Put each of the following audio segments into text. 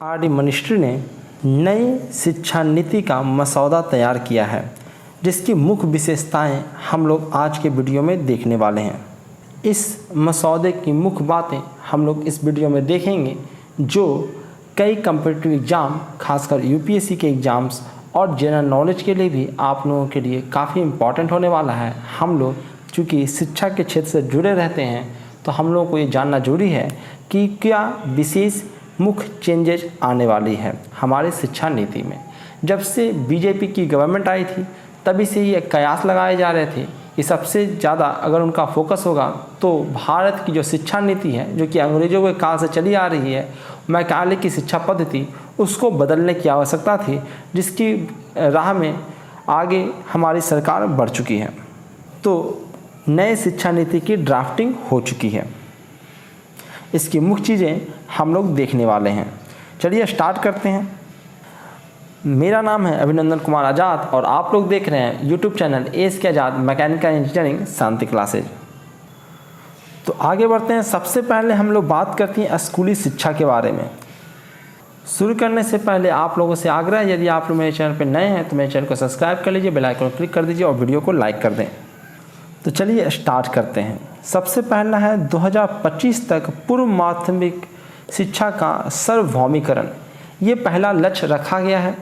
RD ministry ने नई शिक्षा नीति का मसौदा तैयार किया है, जिसकी मुख्य विशेषताएं हम लोग आज के वीडियो में देखने वाले हैं। इस मसौदे की मुख्य बातें हम लोग इस वीडियो में देखेंगे, जो कई कम्पिटिटिव एग्ज़ाम खासकर यूपीएससी के एग्ज़ाम्स और जनरल नॉलेज के लिए भी आप लोगों के लिए काफ़ी इम्पॉर्टेंट होने वाला है। हम लोग चूँकि शिक्षा के क्षेत्र से जुड़े रहते हैं, तो हम लोगों को ये जानना जरूरी है कि क्या विशेष मुख्य चेंजेस आने वाली है हमारी शिक्षा नीति में। जब से बीजेपी की गवर्नमेंट आई थी, तभी से ये कयास लगाए जा रहे थे कि सबसे ज़्यादा अगर उनका फोकस होगा तो भारत की जो शिक्षा नीति है, जो कि अंग्रेज़ों के काल से चली आ रही है, मैकाले की शिक्षा पद्धति, उसको बदलने की आवश्यकता थी, जिसकी राह में आगे हमारी सरकार बढ़ चुकी है। तो नए शिक्षा नीति की ड्राफ्टिंग हो चुकी है। इसकी मुख्य चीज़ें हम लोग देखने वाले हैं। चलिए स्टार्ट करते हैं। मेरा नाम है अभिनंदन कुमार आज़ाद और आप लोग देख रहे हैं यूट्यूब चैनल एएसके आज़ाद मैकेनिकल इंजीनियरिंग शांति क्लासेज। तो आगे बढ़ते हैं। सबसे पहले हम लोग बात करते हैं स्कूली शिक्षा के बारे में। शुरू करने से पहले आप लोगों से आग्रह है, यदि आप लोग मेरे चैनल पर नए हैं तो मेरे चैनल को सब्सक्राइब कर लीजिए, बेल आइकन को क्लिक कर दीजिए और वीडियो को लाइक कर दें। तो चलिए स्टार्ट करते हैं। सबसे पहला है 2025 तक पूर्व माध्यमिक शिक्षा का सार्वभौमिकरण। ये पहला लक्ष्य रखा गया है।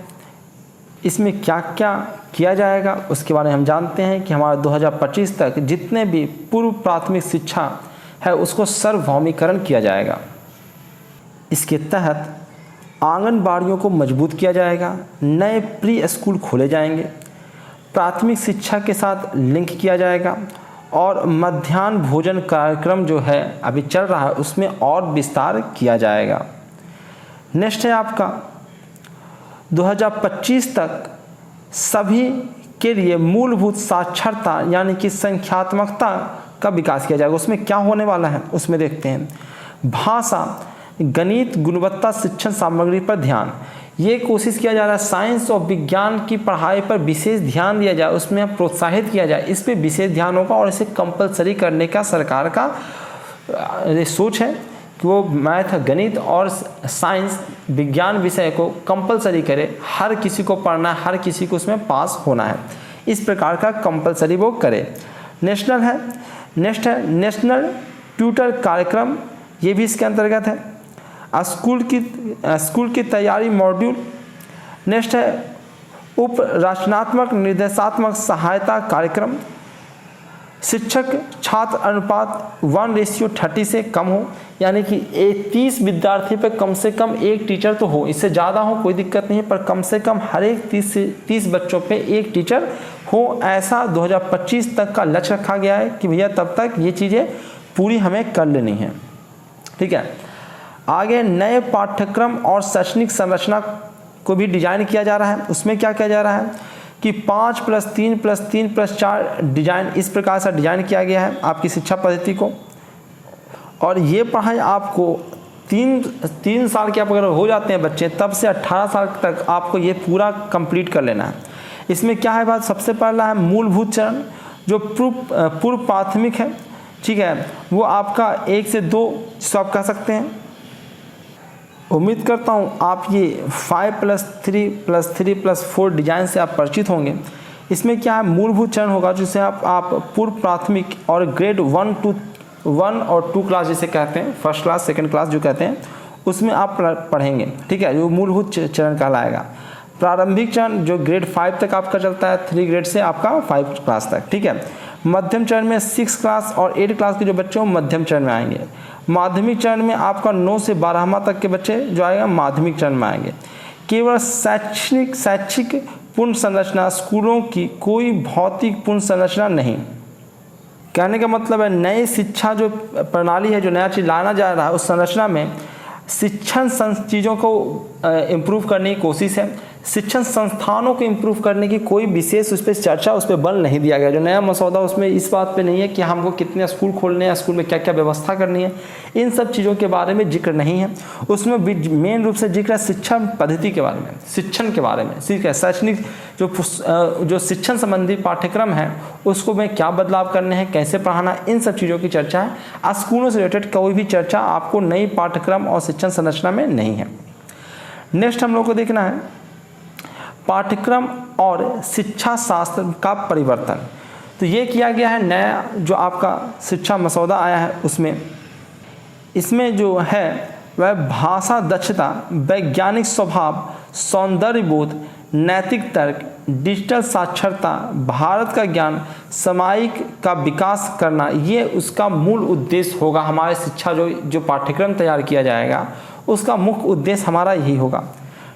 इसमें क्या क्या किया जाएगा उसके बारे में हम जानते हैं कि हमारा 2025 तक जितने भी पूर्व प्राथमिक शिक्षा है उसको सार्वभौमिकरण किया जाएगा। इसके तहत आंगनबाड़ियों को मजबूत किया जाएगा, नए प्री स्कूल खोले जाएंगे, प्राथमिक शिक्षा के साथ लिंक किया जाएगा और मध्याह्न भोजन कार्यक्रम जो है अभी चल रहा है उसमें और विस्तार किया जाएगा। नेक्स्ट है आपका 2025 तक सभी के लिए मूलभूत साक्षरता यानी कि संख्यात्मकता का विकास किया जाएगा। उसमें क्या होने वाला है उसमें देखते हैं। भाषा, गणित, गुणवत्ता शिक्षण सामग्री पर ध्यान, ये कोशिश किया जा रहा है साइंस और विज्ञान की पढ़ाई पर विशेष ध्यान दिया जाए, उसमें प्रोत्साहित किया जाए, इस पे विशेष ध्यान होगा और इसे कंपलसरी करने का सरकार का सोच है कि वो मैथ, गणित और साइंस विज्ञान विषय को कंपलसरी करे। हर किसी को पढ़ना है, हर किसी को उसमें पास होना है, इस प्रकार का कंपलसरी वो करे। नेक्स्ट है नेशनल ट्यूटर कार्यक्रम, ये भी इसके अंतर्गत है। स्कूल की तैयारी मॉड्यूल। नेक्स्ट है उप रचनात्मक निर्देशात्मक सहायता कार्यक्रम। शिक्षक छात्र अनुपात 1:30 से कम हो, यानी कि 30 विद्यार्थी पर कम से कम एक टीचर तो हो। इससे ज़्यादा हो कोई दिक्कत नहीं है, पर कम से कम हर एक 30 बच्चों पे एक टीचर हो, ऐसा 2025 तक का लक्ष्य रखा गया है कि भैया तब तक ये चीज़ें पूरी हमें कर लेनी है। ठीक है। आगे नए पाठ्यक्रम और शैक्षणिक संरचना को भी डिजाइन किया जा रहा है। उसमें क्या किया जा रहा है कि 5+3+3+4 डिजाइन, इस प्रकार से डिजाइन किया गया है आपकी शिक्षा पद्धति को। और ये पढ़ाई आपको 3 साल के आप अगर हो जाते हैं बच्चे, तब से 18 साल तक आपको ये पूरा कंप्लीट कर लेना है। इसमें क्या है बात, सबसे पहला है मूलभूत चरण, जो पूर्व प्राथमिक है। ठीक है, वो आपका 1 से 2 जिसको आप कह सकते हैं। उम्मीद करता हूँ आप ये 5+3+3+4 डिजाइन से आप परिचित होंगे। इसमें क्या है, मूलभूत चरण होगा जिसे आप पूर्व प्राथमिक और ग्रेड 1 और 2 क्लास जिसे कहते हैं, फर्स्ट क्लास सेकंड क्लास जो कहते हैं, उसमें आप पढ़ेंगे। ठीक है, जो मूलभूत चरण कहलाएगा। प्रारंभिक चरण जो ग्रेड 5 तक आपका चलता है, 3 ग्रेड से आपका 5 क्लास तक। ठीक है। मध्यम चरण में 6 क्लास और 8 क्लास के जो बच्चे हो मध्यम चरण में आएंगे। माध्यमिक चरण में आपका 9 से 12वां तक के बच्चे जो आएगा माध्यमिक चरण में आएंगे। केवल शैक्षिक पूर्ण संरचना, स्कूलों की कोई भौतिक पूर्ण संरचना नहीं। कहने का मतलब है नई शिक्षा जो प्रणाली है, जो नया चीज़ लाना जा रहा है, उस संरचना में शिक्षण चीज़ों को इम्प्रूव करने की कोशिश है। शिक्षण संस्थानों को इम्प्रूव करने की कोई विशेष उस पर चर्चा, उस पर बल नहीं दिया गया। जो नया मसौदा उसमें इस बात पे नहीं है कि हमको कितने स्कूल खोलने हैं, स्कूल में क्या क्या व्यवस्था करनी है, इन सब चीज़ों के बारे में जिक्र नहीं है। उसमें मेन रूप से जिक्र है शिक्षा पद्धति के बारे में, शिक्षण के बारे में। ठीक है, शैक्षणिक जो शिक्षण संबंधी पाठ्यक्रम है उसको में क्या बदलाव करने हैं, कैसे पढ़ाना, इन सब चीज़ों की चर्चा है। स्कूलों से रिलेटेड कोई भी चर्चा आपको नई पाठ्यक्रम और शिक्षण संरचना में नहीं है। नेक्स्ट हम लोग को देखना है पाठ्यक्रम और शिक्षा शास्त्र का परिवर्तन। तो ये किया गया है नया जो आपका शिक्षा मसौदा आया है उसमें, इसमें जो है वह भाषा दक्षता, वैज्ञानिक स्वभाव, सौंदर्य बोध, नैतिक तर्क, डिजिटल साक्षरता, भारत का ज्ञान, सामायिक का विकास करना, ये उसका मूल उद्देश्य होगा। हमारे शिक्षा जो पाठ्यक्रम तैयार किया जाएगा उसका मुख्य उद्देश्य हमारा यही होगा।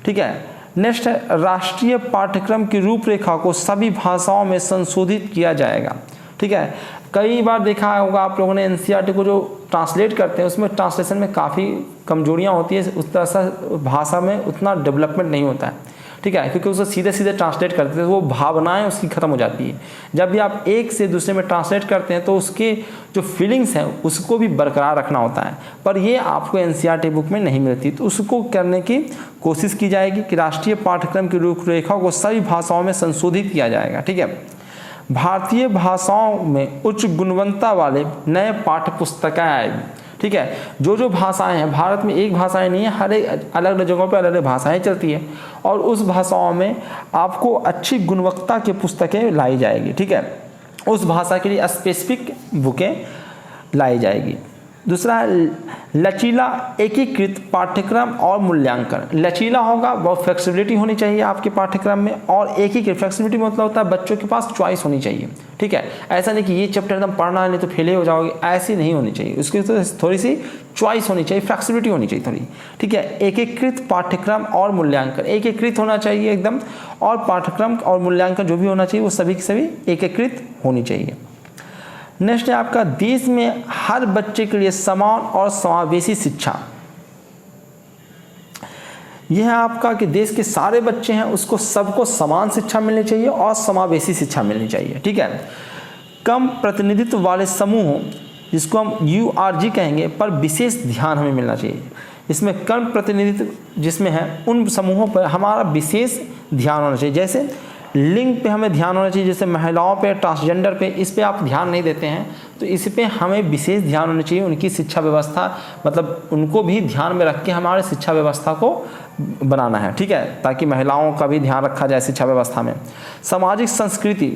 ठीक है। नेक्स्ट है राष्ट्रीय पाठ्यक्रम की रूपरेखा को सभी भाषाओं में संशोधित किया जाएगा। ठीक है। कई बार देखा होगा आप लोगों ने एनसीईआरटी को जो ट्रांसलेट करते हैं उसमें ट्रांसलेशन में काफ़ी कमजोरियां होती है, उस तरह से भाषा में उतना डेवलपमेंट नहीं होता है। ठीक है, क्योंकि उसको सीधे सीधे ट्रांसलेट करते हैं वो भावनाएं उसकी ख़त्म हो जाती है। जब भी आप एक से दूसरे में ट्रांसलेट करते हैं तो उसके जो फीलिंग्स हैं उसको भी बरकरार रखना होता है, पर ये आपको एनसीईआरटी बुक में नहीं मिलती। तो उसको करने की कोशिश की जाएगी कि राष्ट्रीय पाठ्यक्रम की रूपरेखा को सभी भाषाओं में संशोधित किया जाएगा। ठीक है। भारतीय भाषाओं में उच्च गुणवत्ता वाले नए पाठ्य पुस्तकें आएगी। ठीक है। जो भाषाएं हैं, भारत में एक भाषाएं नहीं है, हर एक अलग अलग जगहों पर अलग अलग भाषाएं चलती है और उस भाषाओं में आपको अच्छी गुणवत्ता की पुस्तकें लाई जाएगी। ठीक है। उस भाषा के लिए स्पेसिफिक बुकें लाई जाएगी। दूसरा है लचीला एकीकृत पाठ्यक्रम और मूल्यांकन। लचीला होगा, बहुत फ्लेक्सिबिलिटी होनी चाहिए आपके पाठ्यक्रम में, और एकीकृत फ्लेक्सिबिलिटी मतलब होता है बच्चों के पास चॉइस होनी चाहिए। ठीक है। ऐसा नहीं कि ये चैप्टर एकदम पढ़ना है नहीं तो फेल हो जाओगे, ऐसी नहीं होनी चाहिए। उसकी तो थोड़ी सी चॉइस होनी चाहिए, फ्लेक्सिबिलिटी होनी चाहिए थोड़ी। ठीक है। एकीकृत पाठ्यक्रम और मूल्यांकन, एकीकृत होना चाहिए एकदम, और पाठ्यक्रम और मूल्यांकन जो भी होना चाहिए वो सभी की सभी एकीकृत होनी चाहिए। नेक्स्ट है आपका देश में हर बच्चे के लिए समान और समावेशी शिक्षा। यह है आपका कि देश के सारे बच्चे हैं उसको सबको समान शिक्षा मिलनी चाहिए और समावेशी शिक्षा मिलनी चाहिए। ठीक है। कम प्रतिनिधित्व वाले समूहों, जिसको हम URG कहेंगे, पर विशेष ध्यान हमें मिलना चाहिए। इसमें कम प्रतिनिधित्व जिसमें है उन समूहों पर हमारा विशेष ध्यान होना चाहिए। जैसे लिंग पे हमें ध्यान होना चाहिए, जैसे महिलाओं पे, ट्रांसजेंडर पे, इस पे आप ध्यान नहीं देते हैं तो इस पे हमें विशेष ध्यान होना चाहिए। उनकी शिक्षा व्यवस्था, मतलब उनको भी ध्यान में रख के हमारे शिक्षा व्यवस्था को बनाना है। ठीक है, ताकि महिलाओं का भी ध्यान रखा जाए शिक्षा व्यवस्था में। सामाजिक संस्कृति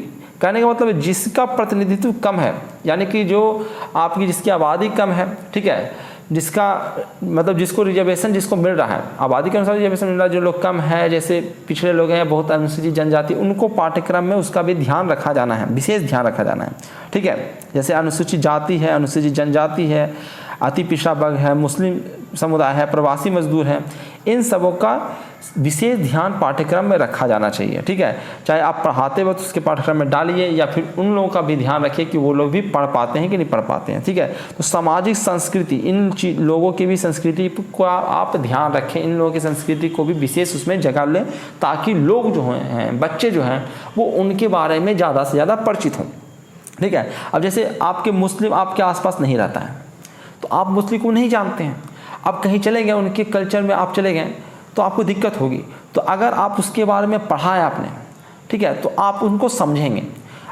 कहने का मतलब जिसका प्रतिनिधित्व कम है, यानी कि जो आपकी जिसकी आबादी कम है, ठीक है, जिसका मतलब जिसको रिजर्वेशन जिसको मिल रहा है, आबादी के अनुसार रिजर्वेशन मिल रहा है, जो लोग कम है, जैसे पिछड़े लोग हैं, बहुत अनुसूचित जनजाति, उनको पाठ्यक्रम में उसका भी ध्यान रखा जाना है, विशेष ध्यान रखा जाना है। ठीक है। जैसे अनुसूचित जाति है, अनुसूचित जनजाति है, अति पिछड़ा वर्ग है, मुस्लिम समुदाय है, प्रवासी मजदूर हैं, इन सबों का विशेष ध्यान पाठ्यक्रम में रखा जाना चाहिए। ठीक है। चाहे आप पढ़ाते वक्त उसके पाठ्यक्रम में डालिए या फिर उन लोगों का भी ध्यान रखिए कि वो लोग भी पढ़ पाते हैं कि नहीं पढ़ पाते हैं। ठीक है। तो सामाजिक संस्कृति, इन लोगों की भी संस्कृति को आप ध्यान रखें, इन लोगों की संस्कृति को भी विशेष उसमें जगह लें, ताकि लोग जो हैं, बच्चे जो हैं, वो उनके बारे में ज़्यादा से ज़्यादा परिचित हों। ठीक है। अब जैसे आपके मुस्लिम आपके आसपास नहीं रहता है तो आप मुस्लिम को नहीं जानते हैं, आप कहीं चले गए, उनके कल्चर में आप चले गए तो आपको दिक्कत होगी। तो अगर आप उसके बारे में पढ़ा है आपने, ठीक है, तो आप उनको समझेंगे।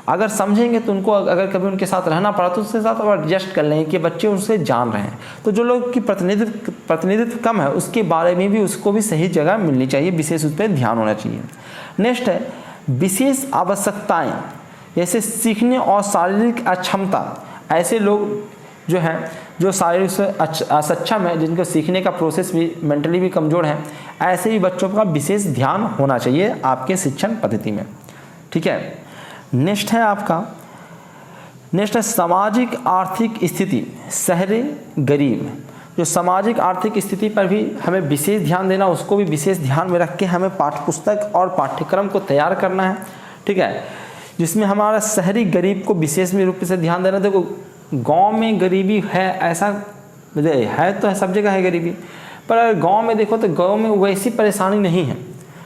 अगर समझेंगे तो उनको, अगर कभी उनके साथ रहना पड़ा तो उसके साथ एडजस्ट कर लेंगे कि बच्चे उनसे जान रहे हैं। तो जो लोग की प्रतिनिधित्व कम है उसके बारे में भी उसको भी सही जगह मिलनी चाहिए, विशेष उस पर ध्यान होना चाहिए। नेक्स्ट है विशेष आवश्यकताएँ, जैसे सीखने और शारीरिक अक्षमता। ऐसे लोग जो हैं जो शारीरिक से असक्षम है, जिनको सीखने का प्रोसेस भी मेंटली भी कमज़ोर है, ऐसे ही बच्चों का विशेष ध्यान होना चाहिए आपके शिक्षण पद्धति में। ठीक है। नेक्स्ट है आपका, नेक्स्ट है सामाजिक आर्थिक स्थिति, शहरी गरीब। जो सामाजिक आर्थिक स्थिति पर भी हमें विशेष ध्यान देना, उसको भी विशेष ध्यान में रख के हमें पाठ्यपुस्तक और पाठ्यक्रम को तैयार करना है। ठीक है। जिसमें हमारा शहरी गरीब को विशेष रूप से ध्यान देना। देखो गांव में गरीबी है, ऐसा है तो है, सब जगह है गरीबी, पर अगर गांव में देखो तो गांव में वैसी परेशानी नहीं है।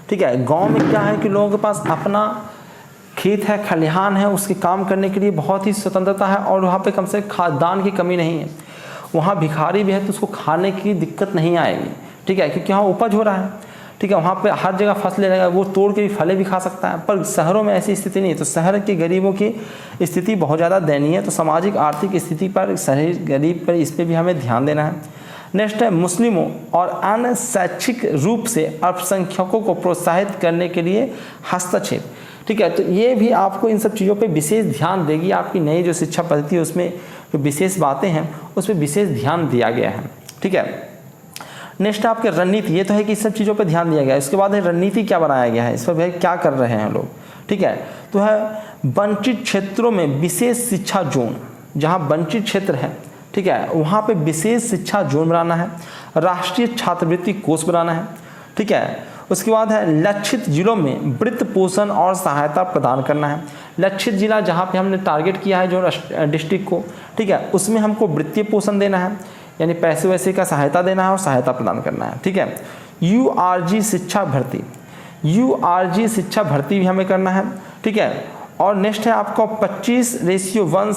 ठीक है। गांव में क्या है कि लोगों के पास अपना खेत है, खलिहान है, उसके काम करने के लिए बहुत ही स्वतंत्रता है, और वहाँ पे कम से खाद्यान्न की कमी नहीं है। वहाँ भिखारी भी है तो उसको खाने की दिक्कत नहीं आएगी। ठीक है। क्योंकि वहाँ उपज हो रहा है। ठीक है। वहाँ पे हर जगह फसलें रहेगा, वो तोड़ के भी फले भी खा सकता है, पर शहरों में ऐसी स्थिति नहीं है। तो शहर के गरीबों की स्थिति बहुत ज़्यादा दयनीय है। तो सामाजिक आर्थिक स्थिति पर, शहरी गरीब पर, इस पर भी हमें ध्यान देना है। नेक्स्ट है मुस्लिमों और अन्य शैक्षिक रूप से अल्पसंख्यकों को प्रोत्साहित करने के लिए हस्तक्षेप। ठीक है, तो ये भी आपको इन सब चीज़ों पे विशेष ध्यान देगी। आपकी नई जो शिक्षा पद्धति है उसमें जो विशेष बातें हैं उस पर विशेष ध्यान दिया गया है। ठीक है, नेक्स्ट आपके रणनीति, ये तो है कि इस सब चीज़ों पे ध्यान दिया गया है। इसके बाद है रणनीति क्या बनाया गया है, इस पर भाई क्या कर रहे हैं लोग। ठीक है, तो है वंचित क्षेत्रों में विशेष शिक्षा जोन, जहाँ वंचित क्षेत्र है, ठीक है, वहाँ पे विशेष शिक्षा जोन बनाना है, राष्ट्रीय छात्रवृत्ति कोष बनाना है। ठीक है, उसके बाद है लक्षित जिलों में वित्त पोषण और सहायता प्रदान करना है। लक्षित जिला जहाँ पे हमने टारगेट किया है जो डिस्ट्रिक्ट को, ठीक है, उसमें हमको वित्तीय पोषण देना है, यानी पैसे वैसे का सहायता देना है और सहायता प्रदान करना है। ठीक है, URG शिक्षा भर्ती, URG शिक्षा भर्ती भी हमें करना है। ठीक है, और नेक्स्ट है आपको 25:1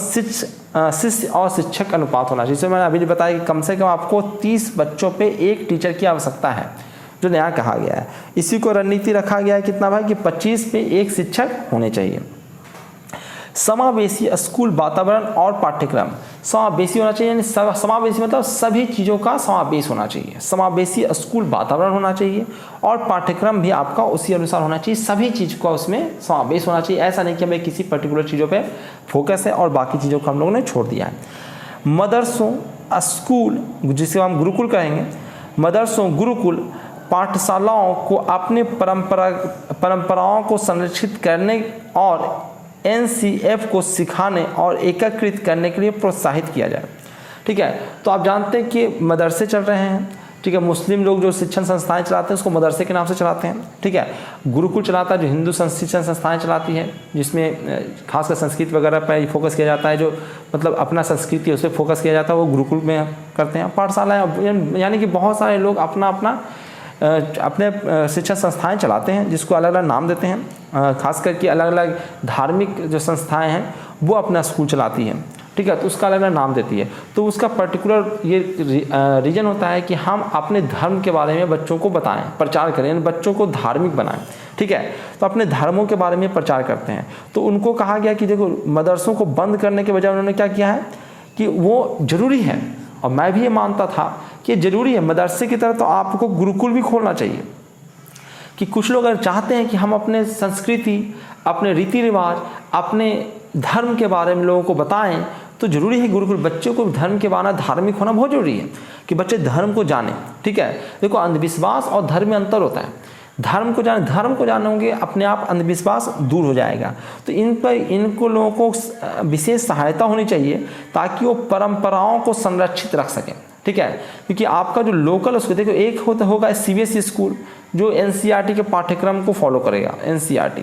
शिष्य और शिक्षक अनुपात होना चाहिए। जिसमें मैंने अभी बताया कि कम से कम आपको 30 बच्चों पे एक टीचर की आवश्यकता है, जो नया कहा गया है। इसी को रणनीति रखा गया है कितना भाई कि 25 पे एक शिक्षक होने चाहिए। समावेशी स्कूल वातावरण और पाठ्यक्रम, समावेशी होना चाहिए, यानी समावेशी मतलब सभी चीज़ों का समावेश होना चाहिए। समावेशी स्कूल वातावरण होना चाहिए और पाठ्यक्रम भी आपका उसी अनुसार होना चाहिए। सभी चीज़ का उसमें समावेश होना चाहिए। ऐसा नहीं कि हमें किसी पर्टिकुलर चीज़ों पे फोकस है और बाकी चीज़ों को हम लोगों ने छोड़ दिया है। मदरसों स्कूल, जिसे हम गुरुकुल कहेंगे, मदरसों गुरुकुल पाठशालाओं को अपने परंपराओं को संरक्षित करने और NCF को सिखाने और एकीकृत करने के लिए प्रोत्साहित किया जाए। ठीक है, तो आप जानते हैं कि मदरसे चल रहे हैं। ठीक है, मुस्लिम लोग जो शिक्षण संस्थाएं चलाते हैं उसको मदरसे के नाम से चलाते हैं। ठीक है, गुरुकुल चलाता है जो हिंदू शिक्षण संस्थाएं चलाती है, जिसमें खासकर संस्कृत वगैरह पर फोकस किया जाता है, जो मतलब अपना संस्कृति उस पर फोकस किया जाता है, वो गुरुकुल में करते हैं। पाठशालाएँ यानी कि बहुत सारे लोग अपना अपने शिक्षण संस्थाएं चलाते हैं, जिसको अलग अलग नाम देते हैं। खास करके अलग अलग धार्मिक जो संस्थाएं हैं वो अपना स्कूल चलाती हैं। ठीक है, तो उसका अलग अलग नाम देती है। तो उसका पर्टिकुलर ये रीजन होता है कि हम अपने धर्म के बारे में बच्चों को बताएं, प्रचार करें, बच्चों को धार्मिक बनाएं। ठीक है, तो अपने धर्मों के बारे में प्रचार करते हैं। तो उनको कहा गया कि देखो, मदरसों को बंद करने के बजाय उन्होंने क्या किया है कि वो ज़रूरी है, और मैं भी ये मानता था कि ज़रूरी है मदरसे की तरह तो आपको गुरुकुल भी खोलना चाहिए। कि कुछ लोग अगर चाहते हैं कि हम अपने संस्कृति, अपने रीति रिवाज, अपने धर्म के बारे में लोगों को बताएं, तो ज़रूरी है गुरुकुल। बच्चों को धर्म के बारे में धार्मिक होना बहुत ज़रूरी है कि बच्चे धर्म को जानें। ठीक है, देखो अंधविश्वास और धर्म में अंतर होता है। धर्म को जानोगे अपने आप अंधविश्वास दूर हो जाएगा। तो इनको लोगों को विशेष सहायता होनी चाहिए ताकि वो परंपराओं को संरक्षित रख सकें। ठीक है, क्योंकि आपका जो लोकल स्कूल, देखो एक होगा CBSE स्कूल जो NCERT के पाठ्यक्रम को फॉलो करेगा, NCERT।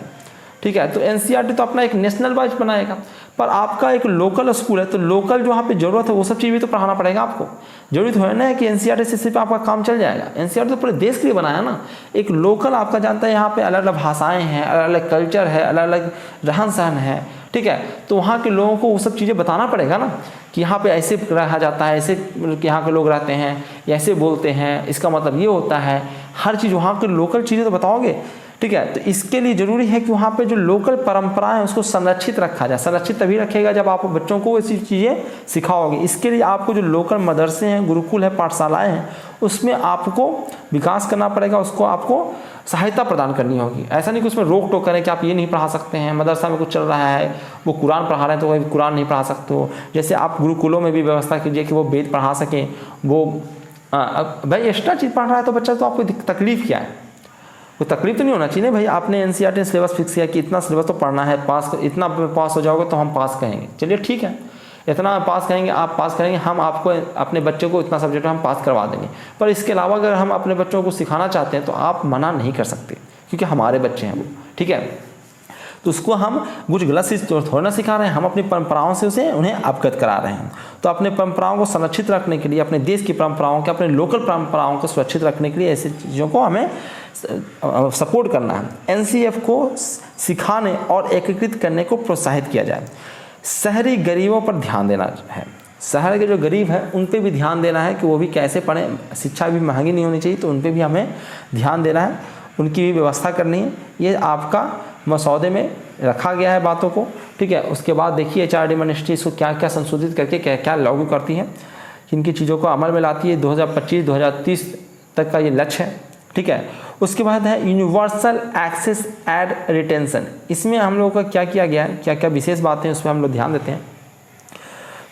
ठीक है, तो NCERT तो अपना एक नेशनल वाइज बनाएगा, पर आपका एक लोकल स्कूल है, तो लोकल जो वहाँ पे ज़रूरत है वो सब चीज़ भी तो पढ़ाना पड़ेगा आपको। जरूरी है ना कि NCERT से सिर्फ आपका काम चल जाएगा। NCERT तो पूरे देश के लिए बनाया ना। एक लोकल आपका जानता है, यहाँ पे अलग अलग भाषाएं हैं, अलग अलग कल्चर है, अलग अलग रहन सहन है। ठीक है, तो वहाँ के लोगों को वो सब चीज़ें बताना पड़ेगा ना कि यहाँ पे ऐसे रहा जाता है, ऐसे यहाँ के लोग रहते हैं, ऐसे बोलते हैं, इसका मतलब ये होता है। हर चीज़ वहाँ के लोकल चीज़ें तो बताओगे। ठीक है, तो इसके लिए ज़रूरी है कि वहाँ पे जो लोकल परंपराएं हैं उसको संरक्षित रखा जाए। संरक्षित तभी रखेगा जब आप बच्चों को ऐसी चीज़ें सिखाओगे। इसके लिए आपको जो लोकल मदरसे हैं, गुरुकुल है, पाठशालाएं हैं, उसमें आपको विकास करना पड़ेगा, उसको आपको सहायता प्रदान करनी होगी। ऐसा नहीं कि उसमें रोक टोक करें कि आप ये नहीं पढ़ा सकते हैं। मदरसा में कुछ चल रहा है, वो कुरान पढ़ा रहे हैं तो वही कुरान नहीं पढ़ा सकते हो। जैसे आप गुरुकुलों में भी व्यवस्था कीजिए कि वो वेद पढ़ा सकें। वो भाई एक्स्ट्रा चीज़ पढ़ रहा है तो बच्चा, तो आपको तकलीफ क्या है? कोई तकलीफ तो नहीं होना चाहिए भाई। आपने NCERT ने सिलेबस फिक्स किया कि इतना सिलेबस तो पढ़ना है, इतना पास हो जाओगे तो हम पास कहेंगे। चलिए ठीक है, इतना पास कहेंगे, आप पास करेंगे, हम आपको अपने बच्चों को इतना सब्जेक्ट हम पास करवा देंगे। पर इसके अलावा अगर हम अपने बच्चों को सिखाना चाहते हैं तो आप मना नहीं कर सकते, क्योंकि हमारे बच्चे हैं वो। ठीक है, तो उसको हम कुछ गलत चीज़ थोड़ा ना सिखा रहे हैं, हम अपनी परंपराओं से उन्हें अवगत करा रहे हैं। तो अपने परंपराओं को संरक्षित रखने के लिए, अपने देश की परंपराओं के, अपने लोकल परंपराओं को सुरक्षित रखने के लिए ऐसी चीज़ों को हमें सपोर्ट करना है। NCF को सिखाने और एकीकृत करने को प्रोत्साहित किया जाए। शहरी गरीबों पर ध्यान देना है। शहर के जो गरीब हैं उन पे भी ध्यान देना है कि वो भी कैसे पढ़ें। शिक्षा भी महंगी नहीं होनी चाहिए, तो उन पे भी हमें ध्यान देना है, उनकी भी व्यवस्था करनी है। ये आपका मसौदे में रखा गया है बातों को। ठीक है, उसके बाद देखिए HRD मिनिस्ट्री इसको क्या क्या संशोधित करके क्या क्या लागू करती है, किन किन चीज़ों को अमल में लाती है। 2025-2030 तक का ये लक्ष्य है, ठीक है। उसके बाद है यूनिवर्सल एक्सेस एंड रिटेंशन। इसमें हम लोगों का क्या किया गया है, क्या क्या विशेष बातें हैं उस पर हम लोग ध्यान देते हैं।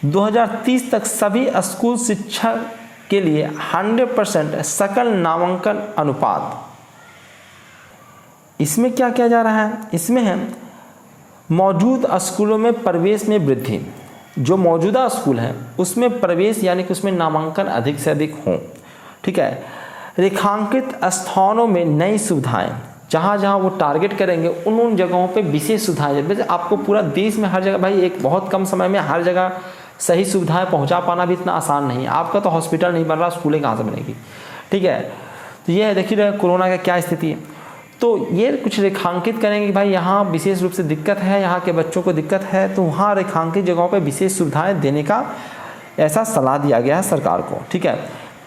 2030 तक सभी स्कूल शिक्षा के लिए 100% सकल नामांकन अनुपात। इसमें क्या किया जा रहा है, इसमें है मौजूद स्कूलों में प्रवेश में वृद्धि। जो मौजूदा स्कूल है उसमें प्रवेश यानी कि उसमें नामांकन अधिक से अधिक हों, ठीक है। रेखांकित स्थानों में नई सुविधाएं, जहाँ जहाँ वो टारगेट करेंगे उन जगहों पे विशेष सुविधाएं। जैसे आपको पूरा देश में हर जगह भाई एक बहुत कम समय में हर जगह सही सुविधाएं पहुँचा पाना भी इतना आसान नहीं है। आपका तो हॉस्पिटल नहीं बन रहा, स्कूलें कहाँ से बनेगी, ठीक है। तो ये देखिए कोरोना का क्या स्थिति है, तो ये कुछ रेखांकित करेंगे कि भाई यहाँ विशेष रूप से दिक्कत है, यहाँ के बच्चों को दिक्कत है, तो वहाँ रेखांकित जगहों पे विशेष सुविधाएं देने का ऐसा सलाह दिया गया है सरकार को, ठीक है।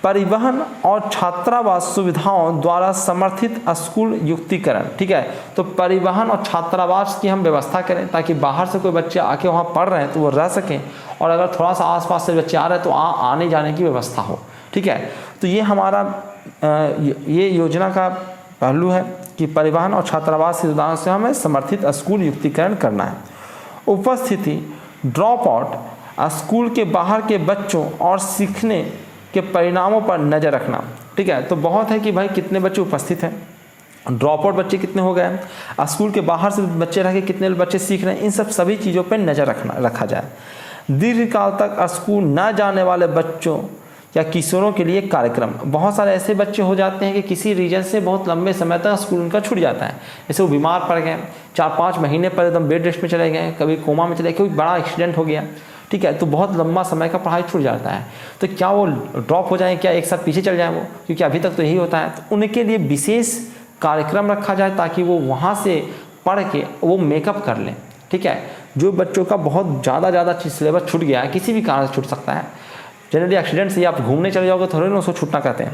परिवहन और छात्रावास सुविधाओं द्वारा समर्थित स्कूल युक्तिकरण, ठीक है। तो परिवहन और छात्रावास की हम व्यवस्था करें ताकि बाहर से कोई बच्चे आके वहाँ पढ़ रहे हैं तो वो रह सकें, और अगर थोड़ा सा आसपास से बच्चे आ रहे हैं तो आने जाने की व्यवस्था हो, ठीक है। तो ये हमारा ये योजना का पहलू है कि परिवहन और छात्रावास सुविधाओं से हमें समर्थित स्कूल युक्तिकरण करना है। उपस्थिति ड्रॉप आउट स्कूल के बाहर के बच्चों और सीखने के परिणामों पर नज़र रखना, ठीक है। तो बहुत है कि भाई कितने बच्चे उपस्थित हैं, ड्रॉप आउट बच्चे कितने हो गए हैं, स्कूल के बाहर से बच्चे रह के कितने बच्चे सीख रहे हैं, इन सभी चीज़ों पर नज़र रखा जाए। दीर्घकाल तक स्कूल न जाने वाले बच्चों या किशोरों के लिए कार्यक्रम। बहुत सारे ऐसे बच्चे हो जाते हैं कि किसी रीजन से बहुत लंबे समय तक स्कूल उनका छूट जाता है, जैसे वो बीमार पड़ गए, 4-5 महीने पर एकदम बेड रेस्ट में चले गए, कभी कोमा में चले गए, कोई बड़ा एक्सीडेंट हो गया, ठीक है, तो बहुत लंबा समय का पढ़ाई छूट जाता है। तो क्या वो ड्रॉप हो जाए, क्या एक साथ पीछे चल जाए वो, क्योंकि अभी तक तो यही होता है। तो उनके लिए विशेष कार्यक्रम रखा जाए ताकि वो वहाँ से पढ़ के वो मेकअप कर लें, ठीक है। जो बच्चों का बहुत ज़्यादा सिलेबस छूट गया है, किसी भी कारण से छूट सकता है, जनरली एक्सीडेंट से आप घूमने चले जाओगे थोड़े ना उसको छूटना कहते हैं,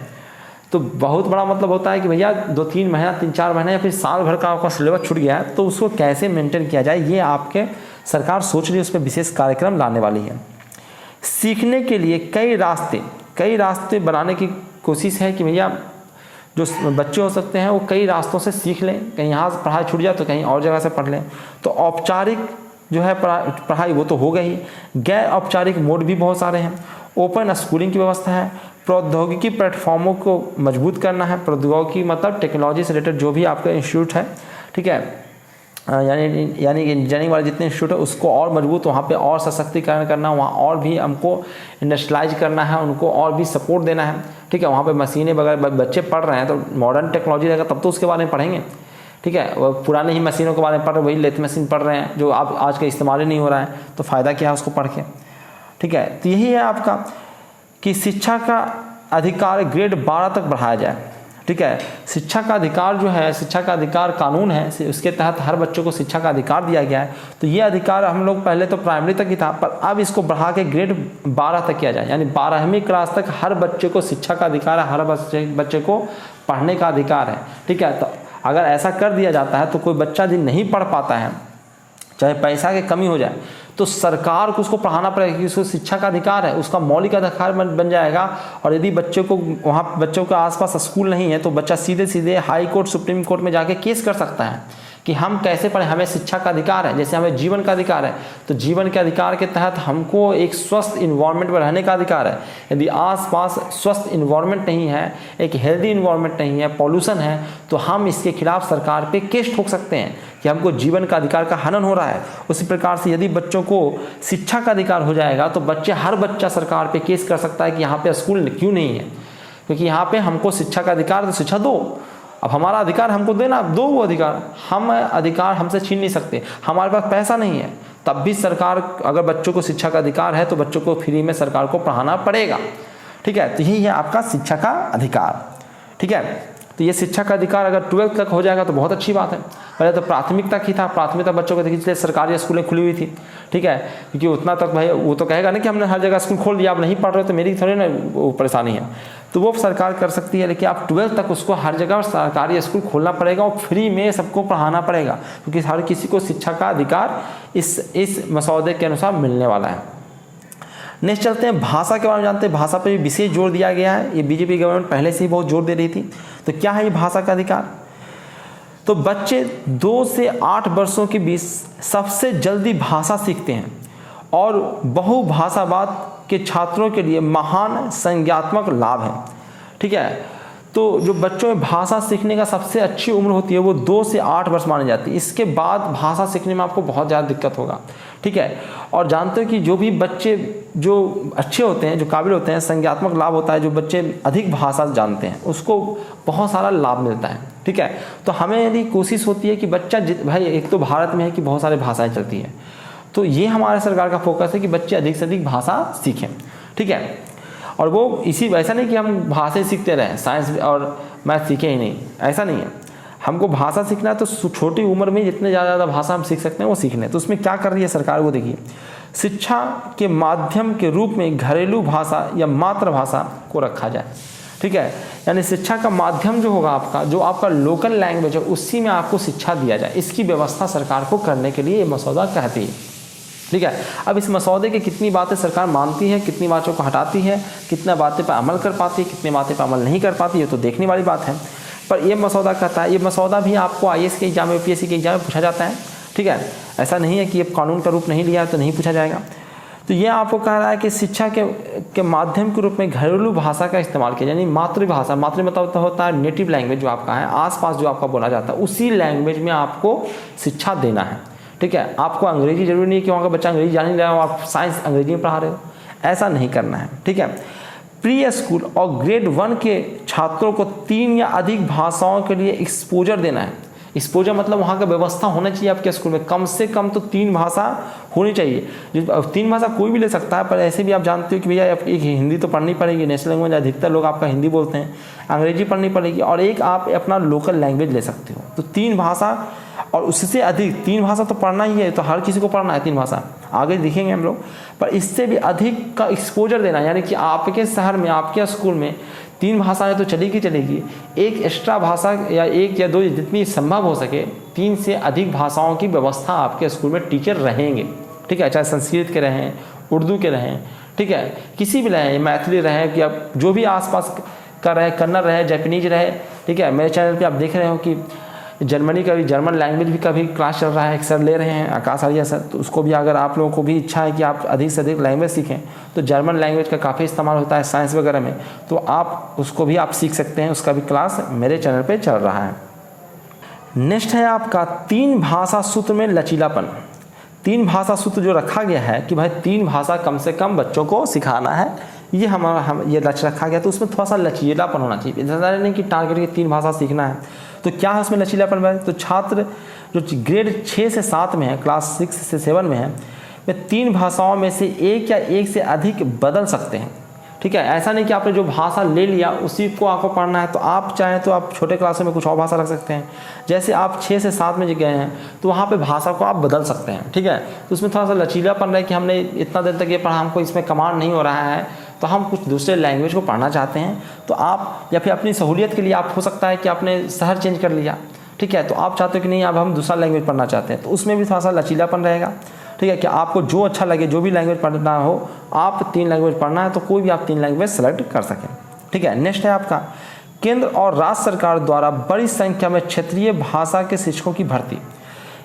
तो बहुत बड़ा मतलब होता है कि भैया 2-3 महीना 3-4 महीने या फिर साल भर का आपका सिलेबस छूट गया है, तो उसको कैसे मेंटेन किया जाए, ये आपके सरकार सोच रही है, उस पर विशेष कार्यक्रम लाने वाली है। सीखने के लिए कई रास्ते बनाने की कोशिश है कि भैया जो बच्चे हो सकते हैं वो कई रास्तों से सीख लें, कहीं यहाँ से पढ़ाई छूट जाए तो कहीं और जगह से पढ़ लें। तो औपचारिक जो है पढ़ाई वो तो हो गई, गैर औपचारिक मोड भी बहुत सारे हैं। ओपन स्कूलिंग की व्यवस्था है, प्रौद्योगिकी प्लेटफॉर्मों को मजबूत करना है। प्रौद्योगिकी मतलब टेक्नोलॉजी से रिलेटेड जो भी आपका इंस्टीट्यूट है, ठीक है, यानी कि इंजीनियरिंग वाले जितने इंस्टीट्यूट है उसको और मजबूत, वहाँ पे और सशक्तिकरण करना, वहाँ और भी हमको इंडस्ट्रियलाइज करना है, उनको और भी सपोर्ट देना है, ठीक है। वहाँ पे मशीनें वगैरह बच्चे पढ़ रहे हैं तो मॉडर्न टेक्नोलॉजी रहेगा तब तो उसके बारे में पढ़ेंगे, ठीक है। वो पुरानी ही मशीनों के बारे में पढ़ रहे, वही लेथ मशीन पढ़ रहे हैं जो आप आज का इस्तेमाल ही नहीं हो रहा है, तो फ़ायदा क्या है उसको पढ़ के, ठीक है। तो यही है आपका कि शिक्षा का अधिकार ग्रेड 12 तक बढ़ाया जाए, ठीक है। शिक्षा का अधिकार जो है, शिक्षा का अधिकार कानून है, उसके तहत हर बच्चों को शिक्षा का अधिकार दिया गया है। तो ये अधिकार हम लोग पहले तो प्राइमरी तक ही था, पर अब इसको बढ़ा के ग्रेड 12 तक किया जाए, यानी 12वीं क्लास तक हर बच्चे को शिक्षा का अधिकार है, हर बच्चे को पढ़ने का अधिकार है, ठीक है। तो अगर ऐसा कर दिया जाता है तो कोई बच्चा यदि नहीं पढ़ पाता है, चाहे पैसा की कमी हो जाए, तो सरकार को उसको पढ़ाना पड़ेगा कि उसको शिक्षा का अधिकार है, उसका मौलिक अधिकार बन जाएगा। और यदि बच्चों को वहाँ बच्चों के आसपास स्कूल नहीं है तो बच्चा सीधे हाई कोर्ट सुप्रीम कोर्ट में जाके केस कर सकता है कि हम कैसे पढ़ें, हमें शिक्षा का अधिकार है, जैसे हमें जीवन का अधिकार है। तो जीवन के अधिकार के तहत हमको एक स्वस्थ इन्वायरमेंट में रहने का अधिकार है। यदि आसपास स्वस्थ इन्वायरमेंट नहीं है, एक हेल्दी इन्वायरमेंट नहीं है, पॉल्यूशन है, तो हम इसके खिलाफ सरकार पे केस ठोक सकते हैं कि हमको जीवन का अधिकार का हनन हो रहा है। उसी प्रकार से यदि बच्चों को शिक्षा का अधिकार हो जाएगा तो हर बच्चा सरकार पे केस कर सकता है कि यहाँ पे स्कूल क्यों नहीं है, क्योंकि यहाँ पे हमको शिक्षा का अधिकार, तो शिक्षा दो, अब हमारा अधिकार हमको देना, दो वो अधिकार, हम अधिकार हमसे छीन नहीं सकते। हमारे पास पैसा नहीं है तब भी सरकार, अगर बच्चों को शिक्षा का अधिकार है तो बच्चों को फ्री में सरकार को पढ़ाना पड़ेगा, ठीक है। तो यही है आपका शिक्षा का अधिकार, ठीक है। तो ये शिक्षा का अधिकार अगर 12th तक हो जाएगा तो बहुत अच्छी बात है। पहले तो प्राथमिक तक ही था, प्राथमिक तक बच्चों को देखिए, इसलिए सरकारी स्कूलें खुली हुई थी, ठीक है, क्योंकि उतना तक भाई वो तो कहेगा नहीं कि हमने हर जगह स्कूल खोल दिया, आप नहीं पढ़ रहे हो तो मेरी थोड़ी ना वो परेशानी है, तो वो सरकार कर सकती है। लेकिन आप 12th तक उसको हर जगह सरकारी स्कूल खोलना पड़ेगा और फ्री में सबको पढ़ाना पड़ेगा, क्योंकि हर किसी को शिक्षा का अधिकार इस मसौदे के अनुसार मिलने वाला है, नेक्स्ट चलते हैं भाषा के बारे में जानते हैं। भाषा पर भी विशेष जोर दिया गया है, ये बीजेपी गवर्नमेंट पहले से ही बहुत जोर दे रही थी। तो क्या है ये भाषा का अधिकार? तो बच्चे 2 से 8 वर्षों के बीच सबसे जल्दी भाषा सीखते हैं और बहुभाषावाद के छात्रों के लिए महान संज्ञात्मक लाभ है। ठीक है, तो जो बच्चों में भाषा सीखने का सबसे अच्छी उम्र होती है वो 2 से 8 वर्ष मानी जाती है। इसके बाद भाषा सीखने में आपको बहुत ज़्यादा दिक्कत होगा। ठीक है, और जानते हो कि जो भी बच्चे जो अच्छे होते हैं, जो काबिल होते हैं, संज्ञात्मक लाभ होता है, जो बच्चे अधिक भाषा जानते हैं उसको बहुत सारा लाभ मिलता है। ठीक है, तो हमें यदि कोशिश होती है कि बच्चा भाई एक तो भारत में है कि बहुत सारी भाषाएँ चलती हैं, तो ये हमारे सरकार का फोकस है कि बच्चे अधिक से अधिक भाषा सीखें। ठीक है, और वो इसी वैसा नहीं कि हम भाषा सीखते रहें, साइंस और मैथ सीखें ही नहीं, ऐसा नहीं है। हमको भाषा सीखना है तो छोटी उम्र में जितने ज़्यादा भाषा हम सीख सकते हैं वो सीखने। तो उसमें क्या कर रही है सरकार, वो देखिए, शिक्षा के माध्यम के रूप में घरेलू भाषा या मातृभाषा को रखा जाए। ठीक है, यानी शिक्षा का माध्यम जो होगा आपका, जो आपका लोकल लैंग्वेज है, उसी में आपको शिक्षा दिया जाए, इसकी व्यवस्था सरकार को करने के लिए ये मसौदा कहती है। ठीक है, अब इस मसौदे की कितनी बातें सरकार मानती है, कितनी बातों को हटाती है, कितना बातें पर अमल कर पाती है, कितनी बातें पर अमल नहीं कर पाती है, तो देखने वाली बात है। पर ये मसौदा कहता है, ये मसौदा भी आपको IAS के एग्जाम में, UPSC के एग्जाम में पूछा जाता है। ठीक है, ऐसा नहीं है कि ये कानून का रूप नहीं लिया है तो नहीं पूछा जाएगा। तो ये आपको कह रहा है कि शिक्षा के माध्यम के रूप में घरेलू भाषा का इस्तेमाल किया, यानी मातृभाषा, मातृ मतलब होता है नेटिव लैंग्वेज जो आपका है, आसपास जो आपका बोला जाता है, उसी लैंग्वेज में आपको शिक्षा देना है। ठीक है, आपको अंग्रेजी जरूरी नहीं कि वहाँ का बच्चा अंग्रेजी जान ही रहा हो, आप साइंस अंग्रेजी में पढ़ा रहे हो, ऐसा नहीं करना है। ठीक है, प्री स्कूल और ग्रेड 1 के छात्रों को 3 या अधिक भाषाओं के लिए एक्सपोजर देना है। एक्सपोजर मतलब वहाँ का व्यवस्था होना चाहिए आपके स्कूल में, कम से कम तो 3 भाषा होनी चाहिए। 3 भाषा कोई भी ले सकता है, पर ऐसे भी आप जानते हो कि भैया एक हिंदी तो पढ़नी पड़ेगी, नेशनल लैंग्वेज, अधिकतर लोग आपका हिंदी बोलते हैं, अंग्रेजी पढ़नी पड़ेगी, और एक आप अपना लोकल लैंग्वेज ले सकते हो। तो 3 भाषा और उससे अधिक, 3 भाषा तो पढ़ना ही है, तो हर किसी को पढ़ना है 3 भाषा, आगे दिखेंगे हम लोग। पर इससे भी अधिक का एक्सपोजर देना, यानी कि आपके शहर में, आपके स्कूल में 3 भाषाएं तो चलेगी, एक एक्स्ट्रा भाषा या 1 या 2 जितनी संभव हो सके 3 से अधिक भाषाओं की व्यवस्था आपके स्कूल में टीचर रहेंगे। ठीक है, चाहे संस्कृत के रहें, उर्दू के रहें, ठीक है, किसी भी रहें, मैथिली रहें, कि अब जो भी आसपास का रहे, कन्नड़ रहे, जापानीज रहे। ठीक है, मेरे चैनल पे आप देख रहे हो कि जर्मनी का भी, जर्मन लैंग्वेज भी का भी क्लास चल रहा है, एक सर ले रहे हैं, आकाश आर्या सर। तो उसको भी, अगर आप लोगों को भी इच्छा है कि आप अधिक से अधिक लैंग्वेज सीखें, तो जर्मन लैंग्वेज का काफ़ी इस्तेमाल होता है साइंस वगैरह में, तो आप उसको भी आप सीख सकते हैं, उसका भी क्लास मेरे चैनल पे चल रहा है। नेक्स्ट है आपका 3 भाषा सूत्र में लचीलापन। 3 भाषा सूत्र जो रखा गया है कि भाई 3 भाषा कम से कम बच्चों को सिखाना है, ये हम ये लक्ष्य रखा गया, तो उसमें थोड़ा सा लचीलापन होना चाहिए। ज़्यादा नहीं कि टारगेट की 3 भाषा सीखना है। तो क्या है उसमें लचीलापन में? तो छात्र जो ग्रेड 6 से 7 में है, क्लास 6 से 7 में है, वे 3 भाषाओं में से एक या एक से अधिक बदल सकते हैं। ठीक है, ऐसा नहीं कि आपने जो भाषा ले लिया उसी को आपको पढ़ना है, तो आप चाहें तो आप छोटे क्लासों में कुछ और भाषा रख सकते हैं। जैसे आप 6 से 7 में गए हैं तो वहाँ पे भाषा को आप बदल सकते हैं। ठीक है, तो उसमें थोड़ा सा लचीलापन रहे कि हमने इतना देर तक ये पढ़ा, हमको इसमें कमांड नहीं हो रहा है, तो हम कुछ दूसरे लैंग्वेज को पढ़ना चाहते हैं, तो आप, या फिर अपनी सहूलियत के लिए आप, हो सकता है कि आपने शहर चेंज कर लिया। ठीक है, तो आप चाहते हो कि नहीं अब हम दूसरा लैंग्वेज पढ़ना चाहते हैं, तो उसमें भी थोड़ा सा लचीलापन रहेगा। ठीक है, कि आपको जो अच्छा लगे, जो भी लैंग्वेज पढ़ना हो, आप 3 लैंग्वेज पढ़ना है तो कोई भी आप 3 लैंग्वेज सेलेक्ट कर सकें। ठीक है, नेक्स्ट है आपका केंद्र और राज्य सरकार द्वारा बड़ी संख्या में क्षेत्रीय भाषा के शिक्षकों की भर्ती।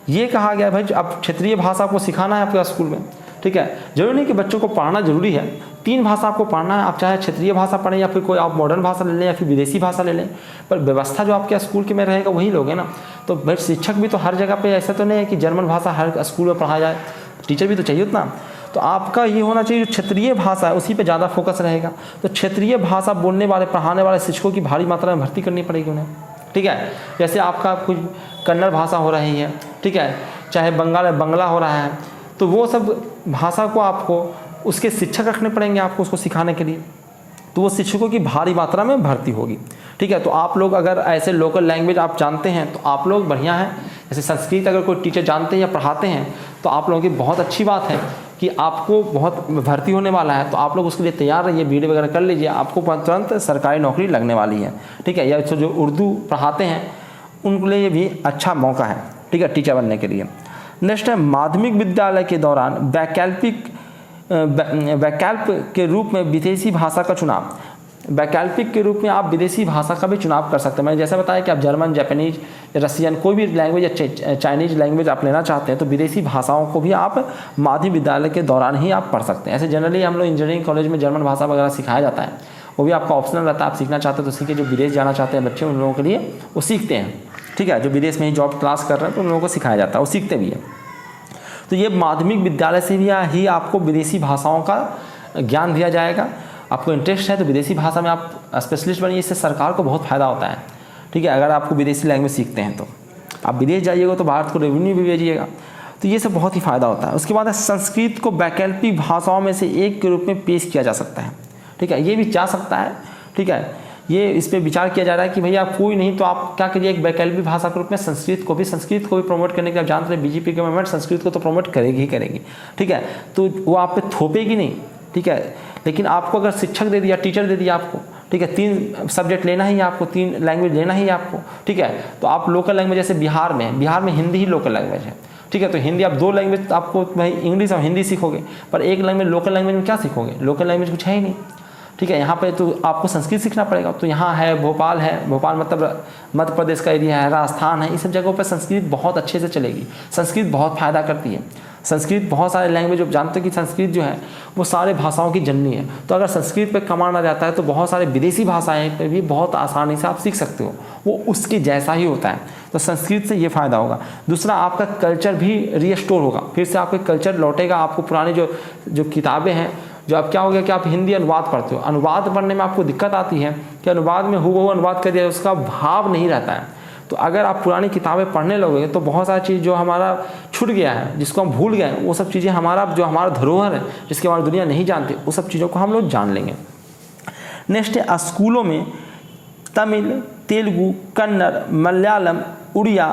ये कहा गया भाई अब क्षेत्रीय भाषा को सिखाना है आपके स्कूल में। ठीक है, जरूरी नहीं कि बच्चों को पढ़ना जरूरी है, 3 भाषा आपको पढ़ना है, आप चाहे क्षेत्रीय भाषा पढ़ें या फिर कोई आप मॉडर्न भाषा ले लें या फिर विदेशी भाषा ले लें, पर व्यवस्था जो आपके स्कूल के में रहेगा वही लोग है ना। तो भाई शिक्षक भी तो हर जगह पे ऐसा तो नहीं है कि जर्मन भाषा हर स्कूल में पढ़ाया जाए, टीचर भी तो चाहिए उतना। तो आपका ये होना चाहिए जो क्षेत्रीय भाषा है उसी पे ज़्यादा फोकस रहेगा। तो क्षेत्रीय भाषा बोलने वाले, पढ़ाने वाले शिक्षकों की भारी मात्रा में भर्ती करनी पड़ेगी उन्हें। ठीक है, जैसे आपका कुछ कन्नड़ भाषा हो रही है, ठीक है, चाहे बंगाल में बंगला हो रहा है, तो वो सब भाषा को आपको उसके शिक्षक रखने पड़ेंगे आपको उसको सिखाने के लिए, तो वो शिक्षकों की भारी मात्रा में भर्ती होगी। ठीक है, तो आप लोग अगर ऐसे लोकल लैंग्वेज आप जानते हैं तो आप लोग बढ़िया हैं। जैसे संस्कृत अगर कोई टीचर जानते हैं या पढ़ाते हैं तो आप लोगों की बहुत अच्छी बात है कि आपको बहुत भर्ती होने वाला है, तो आप लोग उसके लिए तैयार रहिए, बीएड वगैरह कर लीजिए, आपको तुरंत सरकारी नौकरी लगने वाली है। ठीक है, या जो उर्दू पढ़ाते हैं उनके लिए भी अच्छा मौका है। ठीक है, टीचर बनने के लिए। नेक्स्ट है माध्यमिक विद्यालय के दौरान वैकल्पिक वैकल्पिक के रूप में विदेशी भाषा का चुनाव, वैकल्पिक के रूप में आप विदेशी भाषा का भी चुनाव कर सकते हैं। मैंने जैसा बताया कि आप जर्मन, जापानीज, रसियन, कोई भी लैंग्वेज या चाइनीज लैंग्वेज आप लेना चाहते हैं तो विदेशी भाषाओं को भी आप माध्यमिक विद्यालय के दौरान ही आप पढ़ सकते हैं। ऐसे जनरली हम लोग इंजीनियरिंग कॉलेज में जर्मन भाषा वगैरह सिखाया जाता है, वो भी आपका ऑप्शनल रहता है, आप सीखना चाहते हैं तो सीखिए। जो विदेश जाना चाहते हैं बच्चे, उन लोगों के लिए वो सीखते हैं, ठीक है। जो विदेश में ही जॉब क्लास कर रहे हैं तो उन लोगों को सिखाया जाता है, वो सीखते भी है। तो ये माध्यमिक विद्यालय से भी ही आपको विदेशी भाषाओं का ज्ञान दिया जाएगा। आपको इंटरेस्ट है तो विदेशी भाषा में आप स्पेशलिस्ट बनिए, इससे सरकार को बहुत फ़ायदा होता है, ठीक है। अगर आपको विदेशी लैंग्वेज सीखते हैं तो आप विदेश जाइएगा तो भारत को रेवेन्यू भी भेजिएगा, तो ये सब बहुत ही फ़ायदा होता है। उसके बाद संस्कृत को वैकल्पिक भाषाओं में से एक के रूप में पेश किया जा सकता है, ठीक है। ये भी जा सकता है, ठीक है। ये इस पर विचार किया जा रहा है कि भैया कोई नहीं तो आप क्या करिए, एक वैकल्पिक भाषा के रूप में संस्कृत को भी प्रमोट करने के आप जानते हैं बीजेपी गवर्नमेंट संस्कृत को तो प्रमोट करेगी ही करेगी, ठीक है। तो वो आप पे थोपेगी नहीं, ठीक है। लेकिन आपको अगर शिक्षक दे दिया, टीचर दे दिया आपको, ठीक है, 3 सब्जेक्ट लेना ही आपको, 3 लैंग्वेज लेना ही आपको, ठीक है। तो आप लोकल लैंग्वेज, जैसे बिहार में हिंदी ही लोकल लैंग्वेज है, ठीक है। तो हिंदी आप 2 लैंग्वेज आपको, भाई इंग्लिश और हिंदी सीखोगे, पर एक लैंग्वेज लोकल लैंग्वेज में क्या सीखोगे? लोकल लैंग्वेज कुछ है ही नहीं, ठीक है। यहाँ पे तो आपको संस्कृत सीखना पड़ेगा। तो यहाँ है भोपाल मतलब मध्य प्रदेश का एरिया है, राजस्थान है, इस सब जगहों पर संस्कृत बहुत अच्छे से चलेगी। संस्कृत बहुत फ़ायदा करती है। संस्कृत बहुत सारे लैंग्वेज, आप जानते हैं कि संस्कृत जो है वो सारे भाषाओं की जननी है। तो अगर संस्कृत पे कमाना जाता है तो बहुत सारे विदेशी भाषाएं पे भी बहुत आसानी से आप सीख सकते हो, वो उसके जैसा ही होता है। तो संस्कृत से ये फ़ायदा होगा। दूसरा, आपका कल्चर भी रीस्टोर होगा, फिर से आपका कल्चर लौटेगा। आपको पुरानी जो किताबें हैं, जो अब क्या हो गया कि आप हिंदी अनुवाद पढ़ते हो, अनुवाद पढ़ने में आपको दिक्कत आती है कि अनुवाद में हूबहू अनुवाद कर दिया, उसका भाव नहीं रहता है। तो अगर आप पुरानी किताबें पढ़ने लगोगे तो बहुत सारी चीज़ जो हमारा छूट गया है, जिसको हम भूल गए, वो सब चीज़ें हमारा धरोहर है, जिसके बारे में दुनिया नहीं जानती, वो सब चीज़ों को हम लोग जान लेंगे। नेक्स्ट है, स्कूलों में तमिल, तेलुगु, कन्नड़, मलयालम, उड़िया,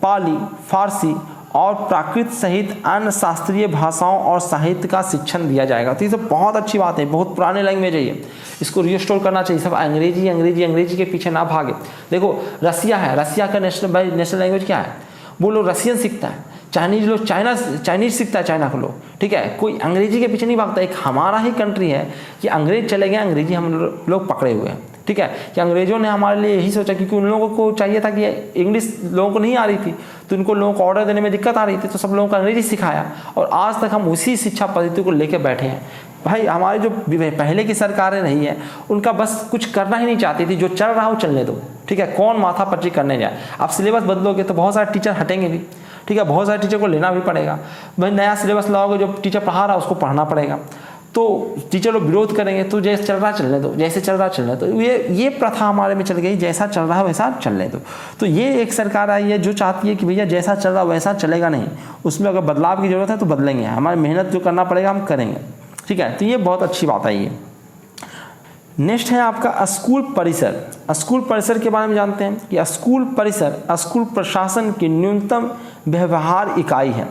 पाली, फारसी और प्राकृत सहित अन्य शास्त्रीय भाषाओं और साहित्य का शिक्षण दिया जाएगा। तो ये सब बहुत अच्छी बात है, बहुत पुराने लैंग्वेज है ये, इसको रिस्टोर करना चाहिए। सब अंग्रेजी के पीछे ना भागे। देखो रसिया है, रसिया का नेशनल लैंग्वेज क्या है? वो लोग रसियन सीखता है, चाइनीज सीखता है, चाइना के लोग, ठीक है। कोई अंग्रेजी के पीछे नहीं भागता। एक हमारा ही कंट्री है कि अंग्रेज चले गए, अंग्रेजी हम लोग पकड़े हुए हैं, ठीक है। कि अंग्रेजों ने हमारे लिए यही सोचा, क्योंकि उन लोगों को चाहिए था कि इंग्लिश लोगों को नहीं आ रही थी, तो उनको लोगों को ऑर्डर देने में दिक्कत आ रही थी, तो सब लोगों को अंग्रेजी सिखाया और आज तक हम उसी शिक्षा पद्धति को लेकर बैठे हैं। भाई हमारी जो पहले की सरकारें रही हैं उनका बस कुछ करना ही नहीं चाहती थी, जो चल रहा हो चलने दो, ठीक है। कौन माथा पच्ची करने जाए? आप सिलेबस बदलोगे तो बहुत सारे टीचर हटेंगे भी, ठीक है। बहुत सारे टीचर को लेना भी पड़ेगा। भाई नया सिलेबस लाओगे, जो टीचर पढ़ा रहा है उसको पढ़ना पड़ेगा, तो टीचर लोग विरोध करेंगे। तो जैसे चल रहा चलने दो, जैसे चल रहा चलने दो। ये प्रथा हमारे में चल गई, जैसा चल रहा है वैसा चलने दो। तो ये एक सरकार आई है जो चाहती है कि भैया जैसा चल रहा वैसा चलेगा नहीं, उसमें अगर बदलाव की जरूरत है तो बदलेंगे, हमारी मेहनत जो करना पड़ेगा हम करेंगे, ठीक है। तो ये बहुत अच्छी बात है ये। नेक्स्ट है आपका स्कूल परिसर। स्कूल परिसर के बारे में जानते हैं कि स्कूल परिसर स्कूल प्रशासन की न्यूनतम व्यवहार इकाई है।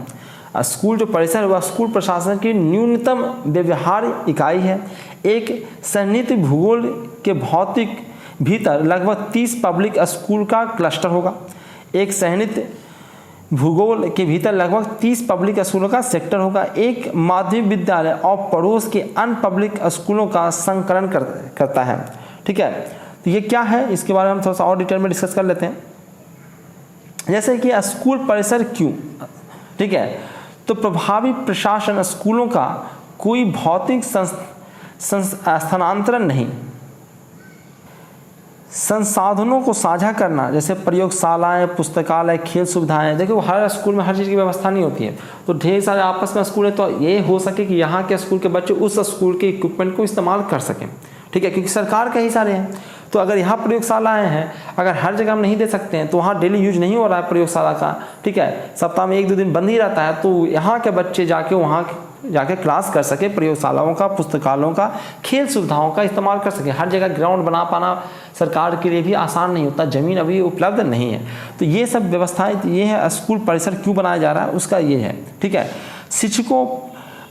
स्कूल जो परिसर है वह स्कूल प्रशासन की न्यूनतम व्यवहार इकाई है। एक सन्निहित भूगोल के भौतिक भीतर लगभग 30 पब्लिक स्कूल का क्लस्टर होगा। एक सन्निहित भूगोल के भीतर लगभग 30 पब्लिक स्कूलों का सेक्टर होगा। एक माध्यमिक विद्यालय और पड़ोस के अन्य पब्लिक स्कूलों का संकलन करता है, ठीक है। तो ये क्या है, इसके बारे में हम थोड़ा सा और डिटेल में डिस्कस कर लेते हैं। जैसे कि स्कूल परिसर क्यों, ठीक है। तो प्रभावी प्रशासन स्कूलों का कोई भौतिक स्थानांतरण नहीं, संसाधनों को साझा करना, जैसे प्रयोगशालाएं, पुस्तकालय, खेल सुविधाएं। देखो हर स्कूल में हर चीज़ की व्यवस्था नहीं होती है, तो ढेर सारे आपस में स्कूल है, तो ये हो सके कि यहाँ के स्कूल के बच्चे उस स्कूल के इक्विपमेंट को इस्तेमाल कर सकें, ठीक है। क्योंकि सरकार के ही सारे हैं, तो अगर यहाँ प्रयोगशालाएं हैं, अगर हर जगह हम नहीं दे सकते हैं तो वहाँ डेली यूज नहीं हो रहा है प्रयोगशाला का, ठीक है। सप्ताह में 1-2 दिन बंद ही रहता है, तो यहाँ के बच्चे जाके क्लास कर सके, प्रयोगशालाओं का, पुस्तकालयों का, खेल सुविधाओं का इस्तेमाल कर सके। हर जगह ग्राउंड बना पाना सरकार के लिए भी आसान नहीं होता, ज़मीन अभी उपलब्ध नहीं है। तो ये सब व्यवस्थाएं, ये है स्कूल परिसर क्यों बनाया जा रहा है, उसका ये है, ठीक है। शिक्षकों,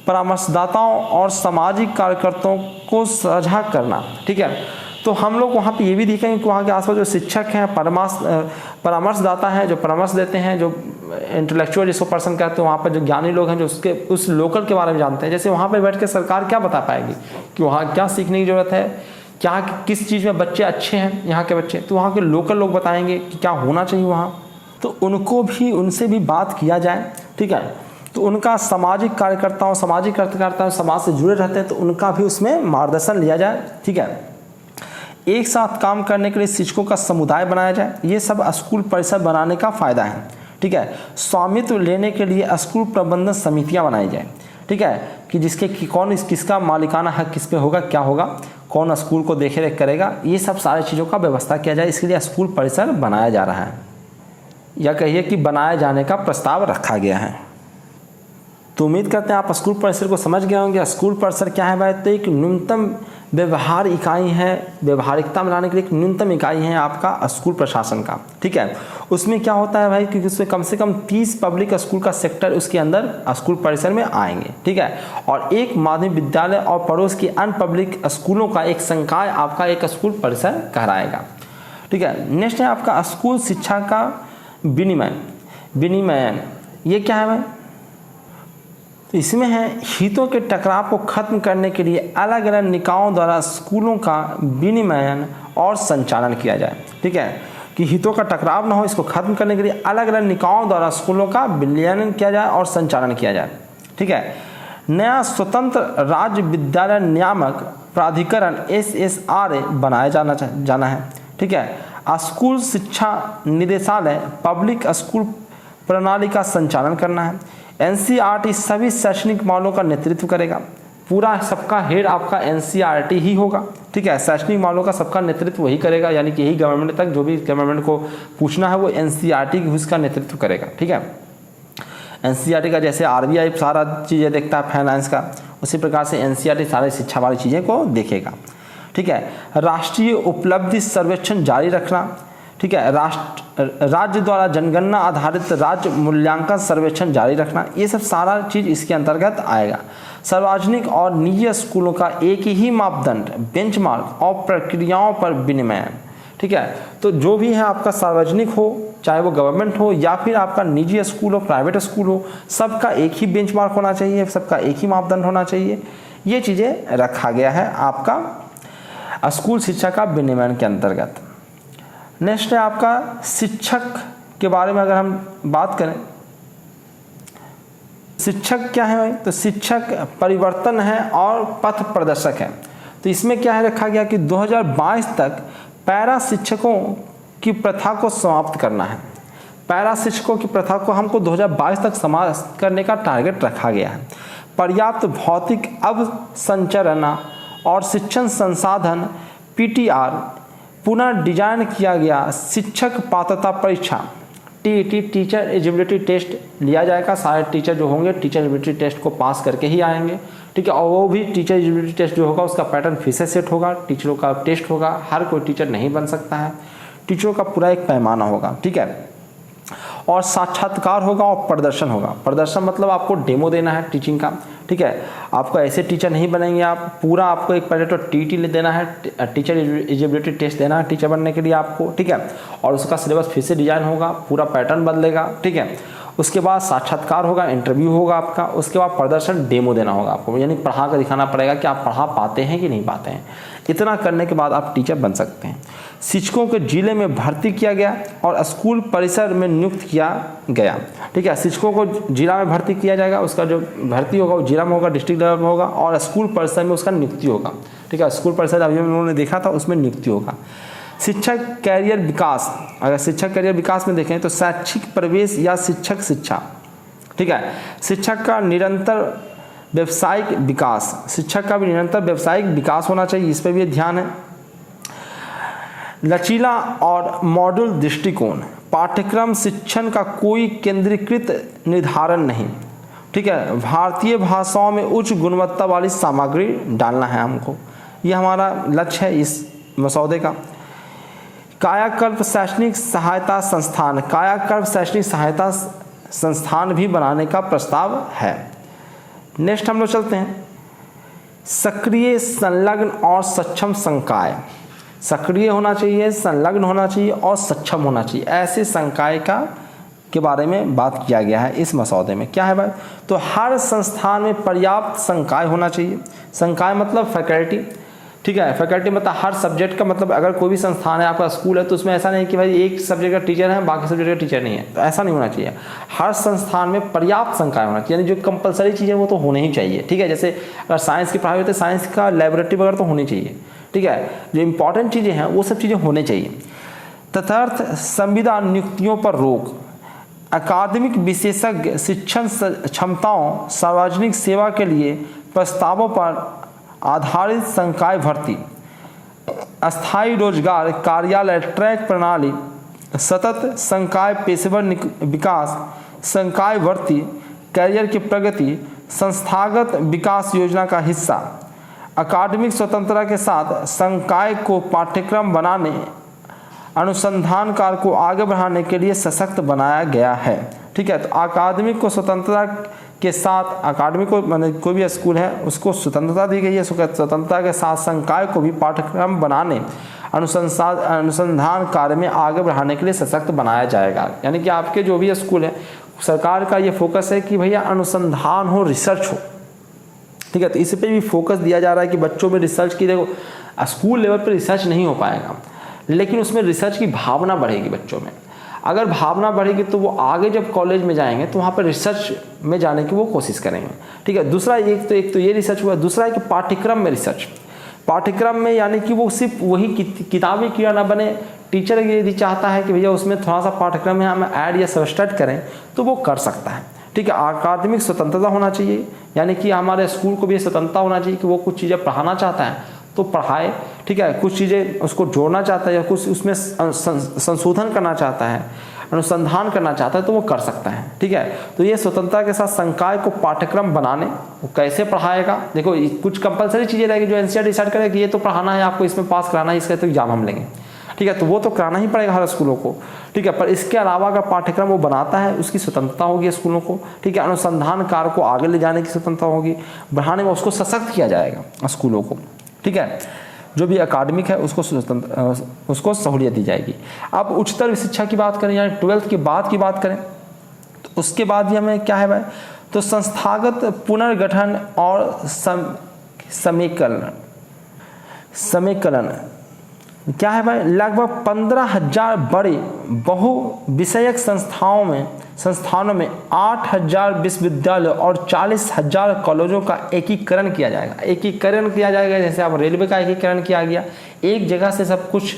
परामर्शदाताओं और सामाजिक कार्यकर्ताओं को साझा करना, ठीक है। तो हम लोग वहाँ पे ये भी देखेंगे कि वहाँ के आसपास जो शिक्षक हैं, परामर्शदाता हैं, जो परामर्श देते हैं, जो इंटेलेक्चुअल जिसको पर्सन कहते हैं, वहाँ पर जो ज्ञानी लोग हैं जो उस लोकल के बारे में जानते हैं। जैसे वहाँ पर बैठ के सरकार क्या बता पाएगी कि वहाँ क्या सीखने की ज़रूरत है, क्या किस चीज़ में बच्चे अच्छे हैं यहाँ के बच्चे, तो वहाँ के लोकल लोग बताएंगे कि क्या होना चाहिए वहाँ। तो उनसे भी बात किया जाए, ठीक है। तो उनका सामाजिक कार्यकर्ताओं समाज से जुड़े रहते हैं, तो उनका भी उसमें मार्गदर्शन लिया जाए, ठीक है। एक साथ काम करने के लिए शिक्षकों का समुदाय बनाया जाए, ये सब स्कूल परिसर बनाने का फ़ायदा है, ठीक है। स्वामित्व लेने के लिए स्कूल प्रबंधन समितियां बनाई जाए, ठीक है, कि किसका मालिकाना हक किस पे होगा, क्या होगा, कौन स्कूल को देख रेख करेगा, ये सब सारी चीज़ों का व्यवस्था किया जाए। इसके लिए स्कूल परिसर बनाया जा रहा है, या कहिए कि बनाए जाने का प्रस्ताव रखा गया है। तो उम्मीद करते हैं आप स्कूल परिसर को समझ गए होंगे। स्कूल परिसर क्या है भाई, तो एक न्यूनतम व्यवहार इकाई है, व्यवहारिकता में लाने के लिए एक न्यूनतम इकाई है आपका स्कूल प्रशासन का, ठीक है। उसमें क्या होता है भाई, क्योंकि उसमें कम से कम 30 पब्लिक स्कूल का सेक्टर उसके अंदर स्कूल परिसर में आएंगे, ठीक है। और एक माध्यमिक विद्यालय और पड़ोस की अन्य पब्लिक स्कूलों का एक संकाय आपका एक स्कूल परिसर कहलाएगा, ठीक है। नेक्स्ट है आपका स्कूल शिक्षा का विनिमयन। ये क्या है भाई, तो इसमें है हितों के टकराव को खत्म करने के लिए अलग अलग निकायों द्वारा स्कूलों का विनिमयन और संचालन किया जाए, ठीक है। कि हितों का टकराव ना हो, इसको खत्म करने के लिए अलग अलग निकायों द्वारा स्कूलों का विलयन किया जाए और संचालन किया जाए, ठीक है। नया स्वतंत्र राज्य विद्यालय नियामक प्राधिकरण SSRA बनाया जाना है, ठीक है। स्कूल शिक्षा निदेशालय पब्लिक स्कूल प्रणाली का संचालन करना है। NCERT सभी शैक्षणिक मामलों का नेतृत्व करेगा, पूरा सबका हेड आपका NCERT ही होगा, ठीक है। शैक्षणिक मामलों का सबका नेतृत्व वही करेगा, यानी कि यही गवर्नमेंट तक जो भी गवर्नमेंट को पूछना है वो NCERT उसका नेतृत्व करेगा, ठीक है। NCERT का जैसे RBI सारा चीज़ें देखता है फाइनेंस का, उसी प्रकार से NCERT सारी शिक्षा वाली चीज़ें को देखेगा, ठीक है। राष्ट्रीय उपलब्धि सर्वेक्षण जारी रखना, ठीक है। राज्य द्वारा जनगणना आधारित राज्य मूल्यांकन सर्वेक्षण जारी रखना, ये सब सारा चीज़ इसके अंतर्गत आएगा। सार्वजनिक और निजी स्कूलों का एक ही मापदंड, बेंचमार्क और प्रक्रियाओं पर विनिमय, ठीक है। तो जो भी है आपका सार्वजनिक हो, चाहे वो गवर्नमेंट हो या फिर आपका निजी स्कूल हो, प्राइवेट स्कूल हो, सबका एक ही बेंचमार्क होना चाहिए, सबका एक ही मापदंड होना चाहिए। ये चीज़ें रखा गया है आपका स्कूल शिक्षा का विनियमन के अंतर्गत। नेक्स्ट है आपका शिक्षक के बारे में अगर हम बात करें, शिक्षक क्या है भाई, तो शिक्षक परिवर्तन है और पथ प्रदर्शक है। तो इसमें क्या है रखा गया कि 2022 तक पैरा शिक्षकों की प्रथा को समाप्त करना है। पैरा शिक्षकों की प्रथा को हमको 2022 तक समाप्त करने का टारगेट रखा गया है। पर्याप्त भौतिक अवसंरचना और शिक्षण संसाधन PTR पुनः डिजाइन किया गया शिक्षक पात्रता परीक्षा TET टीचर एलिजिबिलिटी टेस्ट लिया जाएगा। सारे टीचर जो होंगे टीचर एलिजिबिलिटी टेस्ट को पास करके ही आएंगे, ठीक है। और वो भी टीचर एलिजिबिलिटी टेस्ट जो होगा उसका पैटर्न फिर से सेट होगा, टीचरों का टेस्ट होगा, हर कोई टीचर नहीं बन सकता है, टीचरों का पूरा एक पैमाना होगा, ठीक है। और साक्षात्कार होगा और प्रदर्शन होगा। प्रदर्शन मतलब आपको डेमो देना है टीचिंग का, ठीक है। आपको ऐसे टीचर नहीं बनेंगे आप, पूरा आपको एक पहले तो TET देना है, टीचर एलिजिबिलिटी टेस्ट देना है टीचर बनने के लिए आपको, ठीक है। और उसका सिलेबस फिर से डिजाइन होगा, पूरा पैटर्न बदलेगा, ठीक है। उसके बाद साक्षात्कार होगा, इंटरव्यू होगा आपका, उसके बाद प्रदर्शन डेमो देना होगा आपको, यानी पढ़ा कर दिखाना पड़ेगा कि आप पढ़ा पाते हैं कि नहीं पाते हैं। इतना करने के बाद आप टीचर बन सकते हैं। शिक्षकों को जिले में भर्ती किया गया और स्कूल परिसर में नियुक्त किया गया, ठीक है। शिक्षकों को जिला में भर्ती किया जाएगा, उसका जो भर्ती होगा वो जिला में होगा, डिस्ट्रिक्ट लेवल में होगा, और स्कूल परिसर में उसका नियुक्ति होगा, ठीक है। स्कूल परिसर अभी हम लोगों ने देखा था, उसमें नियुक्ति होगा। शिक्षक कैरियर विकास, अगर शिक्षक कैरियर विकास में देखें तो शैक्षिक प्रवेश या शिक्षक शिक्षा, ठीक है। शिक्षक का निरंतर व्यवसायिक विकास, शिक्षक का भी निरंतर व्यवसायिक विकास होना चाहिए, इस पर भी ध्यान है। लचीला और मॉड्यूल दृष्टिकोण, पाठ्यक्रम शिक्षण का कोई केंद्रीकृत निर्धारण नहीं, ठीक है। भारतीय भाषाओं में उच्च गुणवत्ता वाली सामग्री डालना है हमको, ये हमारा लक्ष्य है इस मसौदे का। कायाकल्प शैक्षणिक सहायता संस्थान, कायाकल्प शैक्षणिक सहायता संस्थान भी बनाने का प्रस्ताव है। नेक्स्ट हम लोग चलते हैं सक्रिय, संलग्न और सक्षम संकाय। सक्रिय होना चाहिए, संलग्न होना चाहिए और सक्षम होना चाहिए। ऐसे संकाय के बारे में बात किया गया है इस मसौदे में। क्या है भाई? तो हर संस्थान में पर्याप्त संकाय होना चाहिए। संकाय मतलब फैकल्टी, ठीक है। फैकल्टी मतलब हर सब्जेक्ट का, मतलब अगर कोई भी संस्थान है, आपका स्कूल है, तो उसमें ऐसा नहीं कि भाई एक सब्जेक्ट का टीचर है बाकी सब्जेक्ट का टीचर नहीं है, तो ऐसा नहीं होना चाहिए। हर संस्थान में पर्याप्त संकाय होना चाहिए, यानी जो कंपलसरी चीज़ें वो तो होनी ही चाहिए, ठीक है। जैसे अगर साइंस की पढ़ाई होती है, साइंस का लेबोरेटरी वगैरह तो होनी चाहिए, ठीक है। जो इंपॉर्टेंट चीज़ें हैं वो सब चीज़ें होनी चाहिए। तदर्थ संविदा नियुक्तियों पर रोक, अकादमिक विशेषज्ञ शिक्षण क्षमताओं, सार्वजनिक सेवा के लिए प्रस्तावों पर आधारित संकाय भर्ती, अस्थायी रोजगार कार्यालय ट्रैक प्रणाली, सतत संकाय पेशेवर विकास, संकाय भर्ती, कैरियर की प्रगति, संस्थागत विकास योजना का हिस्सा, अकादमिक स्वतंत्रता के साथ संकाय को पाठ्यक्रम बनाने, अनुसंधान कार्य को आगे बढ़ाने के लिए सशक्त बनाया गया है, ठीक है। तो अकादमिक को स्वतंत्रता के साथ, अकादमिक को माने कोई भी स्कूल है उसको स्वतंत्रता दी गई है, स्वतंत्रता के साथ संकाय को भी पाठ्यक्रम बनाने, अनुसंधान कार्य में आगे बढ़ाने के लिए सशक्त बनाया जाएगा। यानी कि आपके जो भी स्कूल है, सरकार का ये फोकस है कि भैया अनुसंधान हो, रिसर्च हो, ठीक है। तो इस पे भी फोकस दिया जा रहा है कि बच्चों में रिसर्च की, देखो स्कूल लेवल पर रिसर्च नहीं हो पाएगा, लेकिन उसमें रिसर्च की भावना बढ़ेगी बच्चों में। अगर भावना बढ़ेगी तो वो आगे जब कॉलेज में जाएंगे तो वहाँ पर रिसर्च में जाने की वो कोशिश करेंगे, ठीक है। दूसरा एक तो ये रिसर्च हुआ, दूसरा है कि पाठ्यक्रम में रिसर्च। पाठ्यक्रम में यानी कि वो सिर्फ वही किताबी कीड़ा ना बने। टीचर यदि चाहता है कि भैया उसमें थोड़ा सा पाठ्यक्रम में हम ऐड या सब्सट्रैक्ट करें तो वो कर सकता है, ठीक है। अकादमिक स्वतंत्रता होना चाहिए, यानी कि हमारे स्कूल को भी स्वतंत्रता होना चाहिए कि वो कुछ चीज़ें पढ़ाना चाहता है तो पढ़ाए, ठीक है। कुछ चीज़ें उसको जोड़ना चाहता है या कुछ उसमें संशोधन करना चाहता है, अनुसंधान करना चाहता है तो वो कर सकता है, ठीक है। तो ये स्वतंत्रता के साथ संकाय को पाठ्यक्रम बनाने, वो कैसे पढ़ाएगा, देखो कुछ कंपलसरी चीज़ें रहेगी जो एनसीईआरटी डिसाइड करेगा कि ये तो पढ़ाना है आपको, इसमें पास कराना है, इसका तो एग्जाम हम लेंगे, ठीक है। तो वो तो कराना ही पड़ेगा हर स्कूलों को, ठीक है। पर इसके अलावा अगर पाठ्यक्रम वो बनाता है उसकी स्वतंत्रता होगी स्कूलों को, ठीक है। अनुसंधान कार्य को आगे ले जाने की स्वतंत्रता होगी, बढ़ाने में उसको सशक्त किया जाएगा स्कूलों को, ठीक है। जो भी अकादमिक है उसको सहूलियत दी जाएगी। अब उच्चतर शिक्षा की बात करें, यानी 12th के बाद की बात करें, तो उसके बाद ही हमें क्या है भाई, तो संस्थागत पुनर्गठन और समेकलन क्या है भाई। लगभग 15,000 बड़े बहु विषयक संस्थानों में 8,000 विश्वविद्यालय और 40,000 कॉलेजों का एकीकरण किया जाएगा। एकीकरण किया जाएगा जैसे अब रेलवे का एकीकरण किया गया, एक जगह से सब कुछ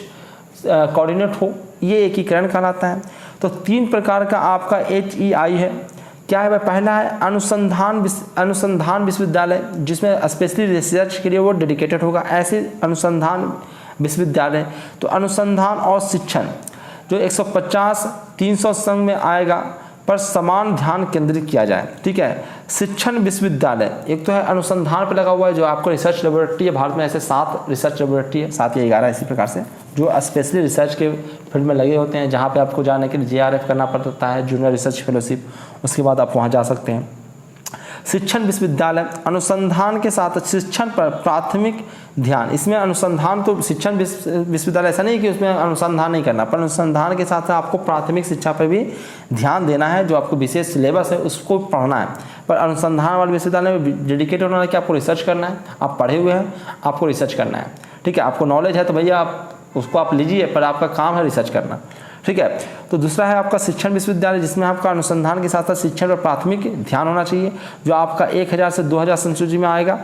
कोऑर्डिनेट हो, ये एकीकरण कहलाता है। तो 3 प्रकार का आपका HEI है। क्या है भाई? पहला है अनुसंधान विश्वविद्यालय, जिसमें स्पेशली रिसर्च के लिए वो डेडिकेटेड होगा, ऐसे अनुसंधान विश्वविद्यालय। तो अनुसंधान और शिक्षण जो 150-300 संघ में आएगा पर समान ध्यान केंद्रित किया जाए, ठीक है। शिक्षण विश्वविद्यालय एक तो है अनुसंधान पर लगा हुआ है, जो आपको रिसर्च लेबोरेटरी है, भारत में ऐसे 7 रिसर्च लेबोरेटरी है, 7 या 11 इसी प्रकार से, जो स्पेशली रिसर्च के फील्ड में लगे होते हैं, जहाँ पे आपको जाने के लिए JRF करना पड़ता है, जूनियर रिसर्च फेलोशिप, उसके बाद आप वहाँ जा सकते हैं। शिक्षण विश्वविद्यालय अनुसंधान के साथ शिक्षण पर प्राथमिक ध्यान, इसमें अनुसंधान तो शिक्षण विश्वविद्यालय ऐसा नहीं कि उसमें अनुसंधान नहीं करना, पर अनुसंधान के साथ आपको प्राथमिक शिक्षा पर भी ध्यान देना है, जो आपको विशेष सिलेबस है उसको पढ़ना है। पर अनुसंधान वाले विश्वविद्यालय में डेडिकेटेड होना है कि आपको रिसर्च करना है, आप पढ़े हुए हैं, आपको रिसर्च करना है, ठीक है। आपको नॉलेज है तो भैया आप उसको आप लीजिए, पर आपका काम है रिसर्च करना, ठीक है। तो दूसरा है आपका शिक्षण विश्वविद्यालय, जिसमें आपका अनुसंधान के साथ साथ शिक्षण पर प्राथमिक ध्यान होना चाहिए, जो आपका 1000 से 2000 संसूची में आएगा।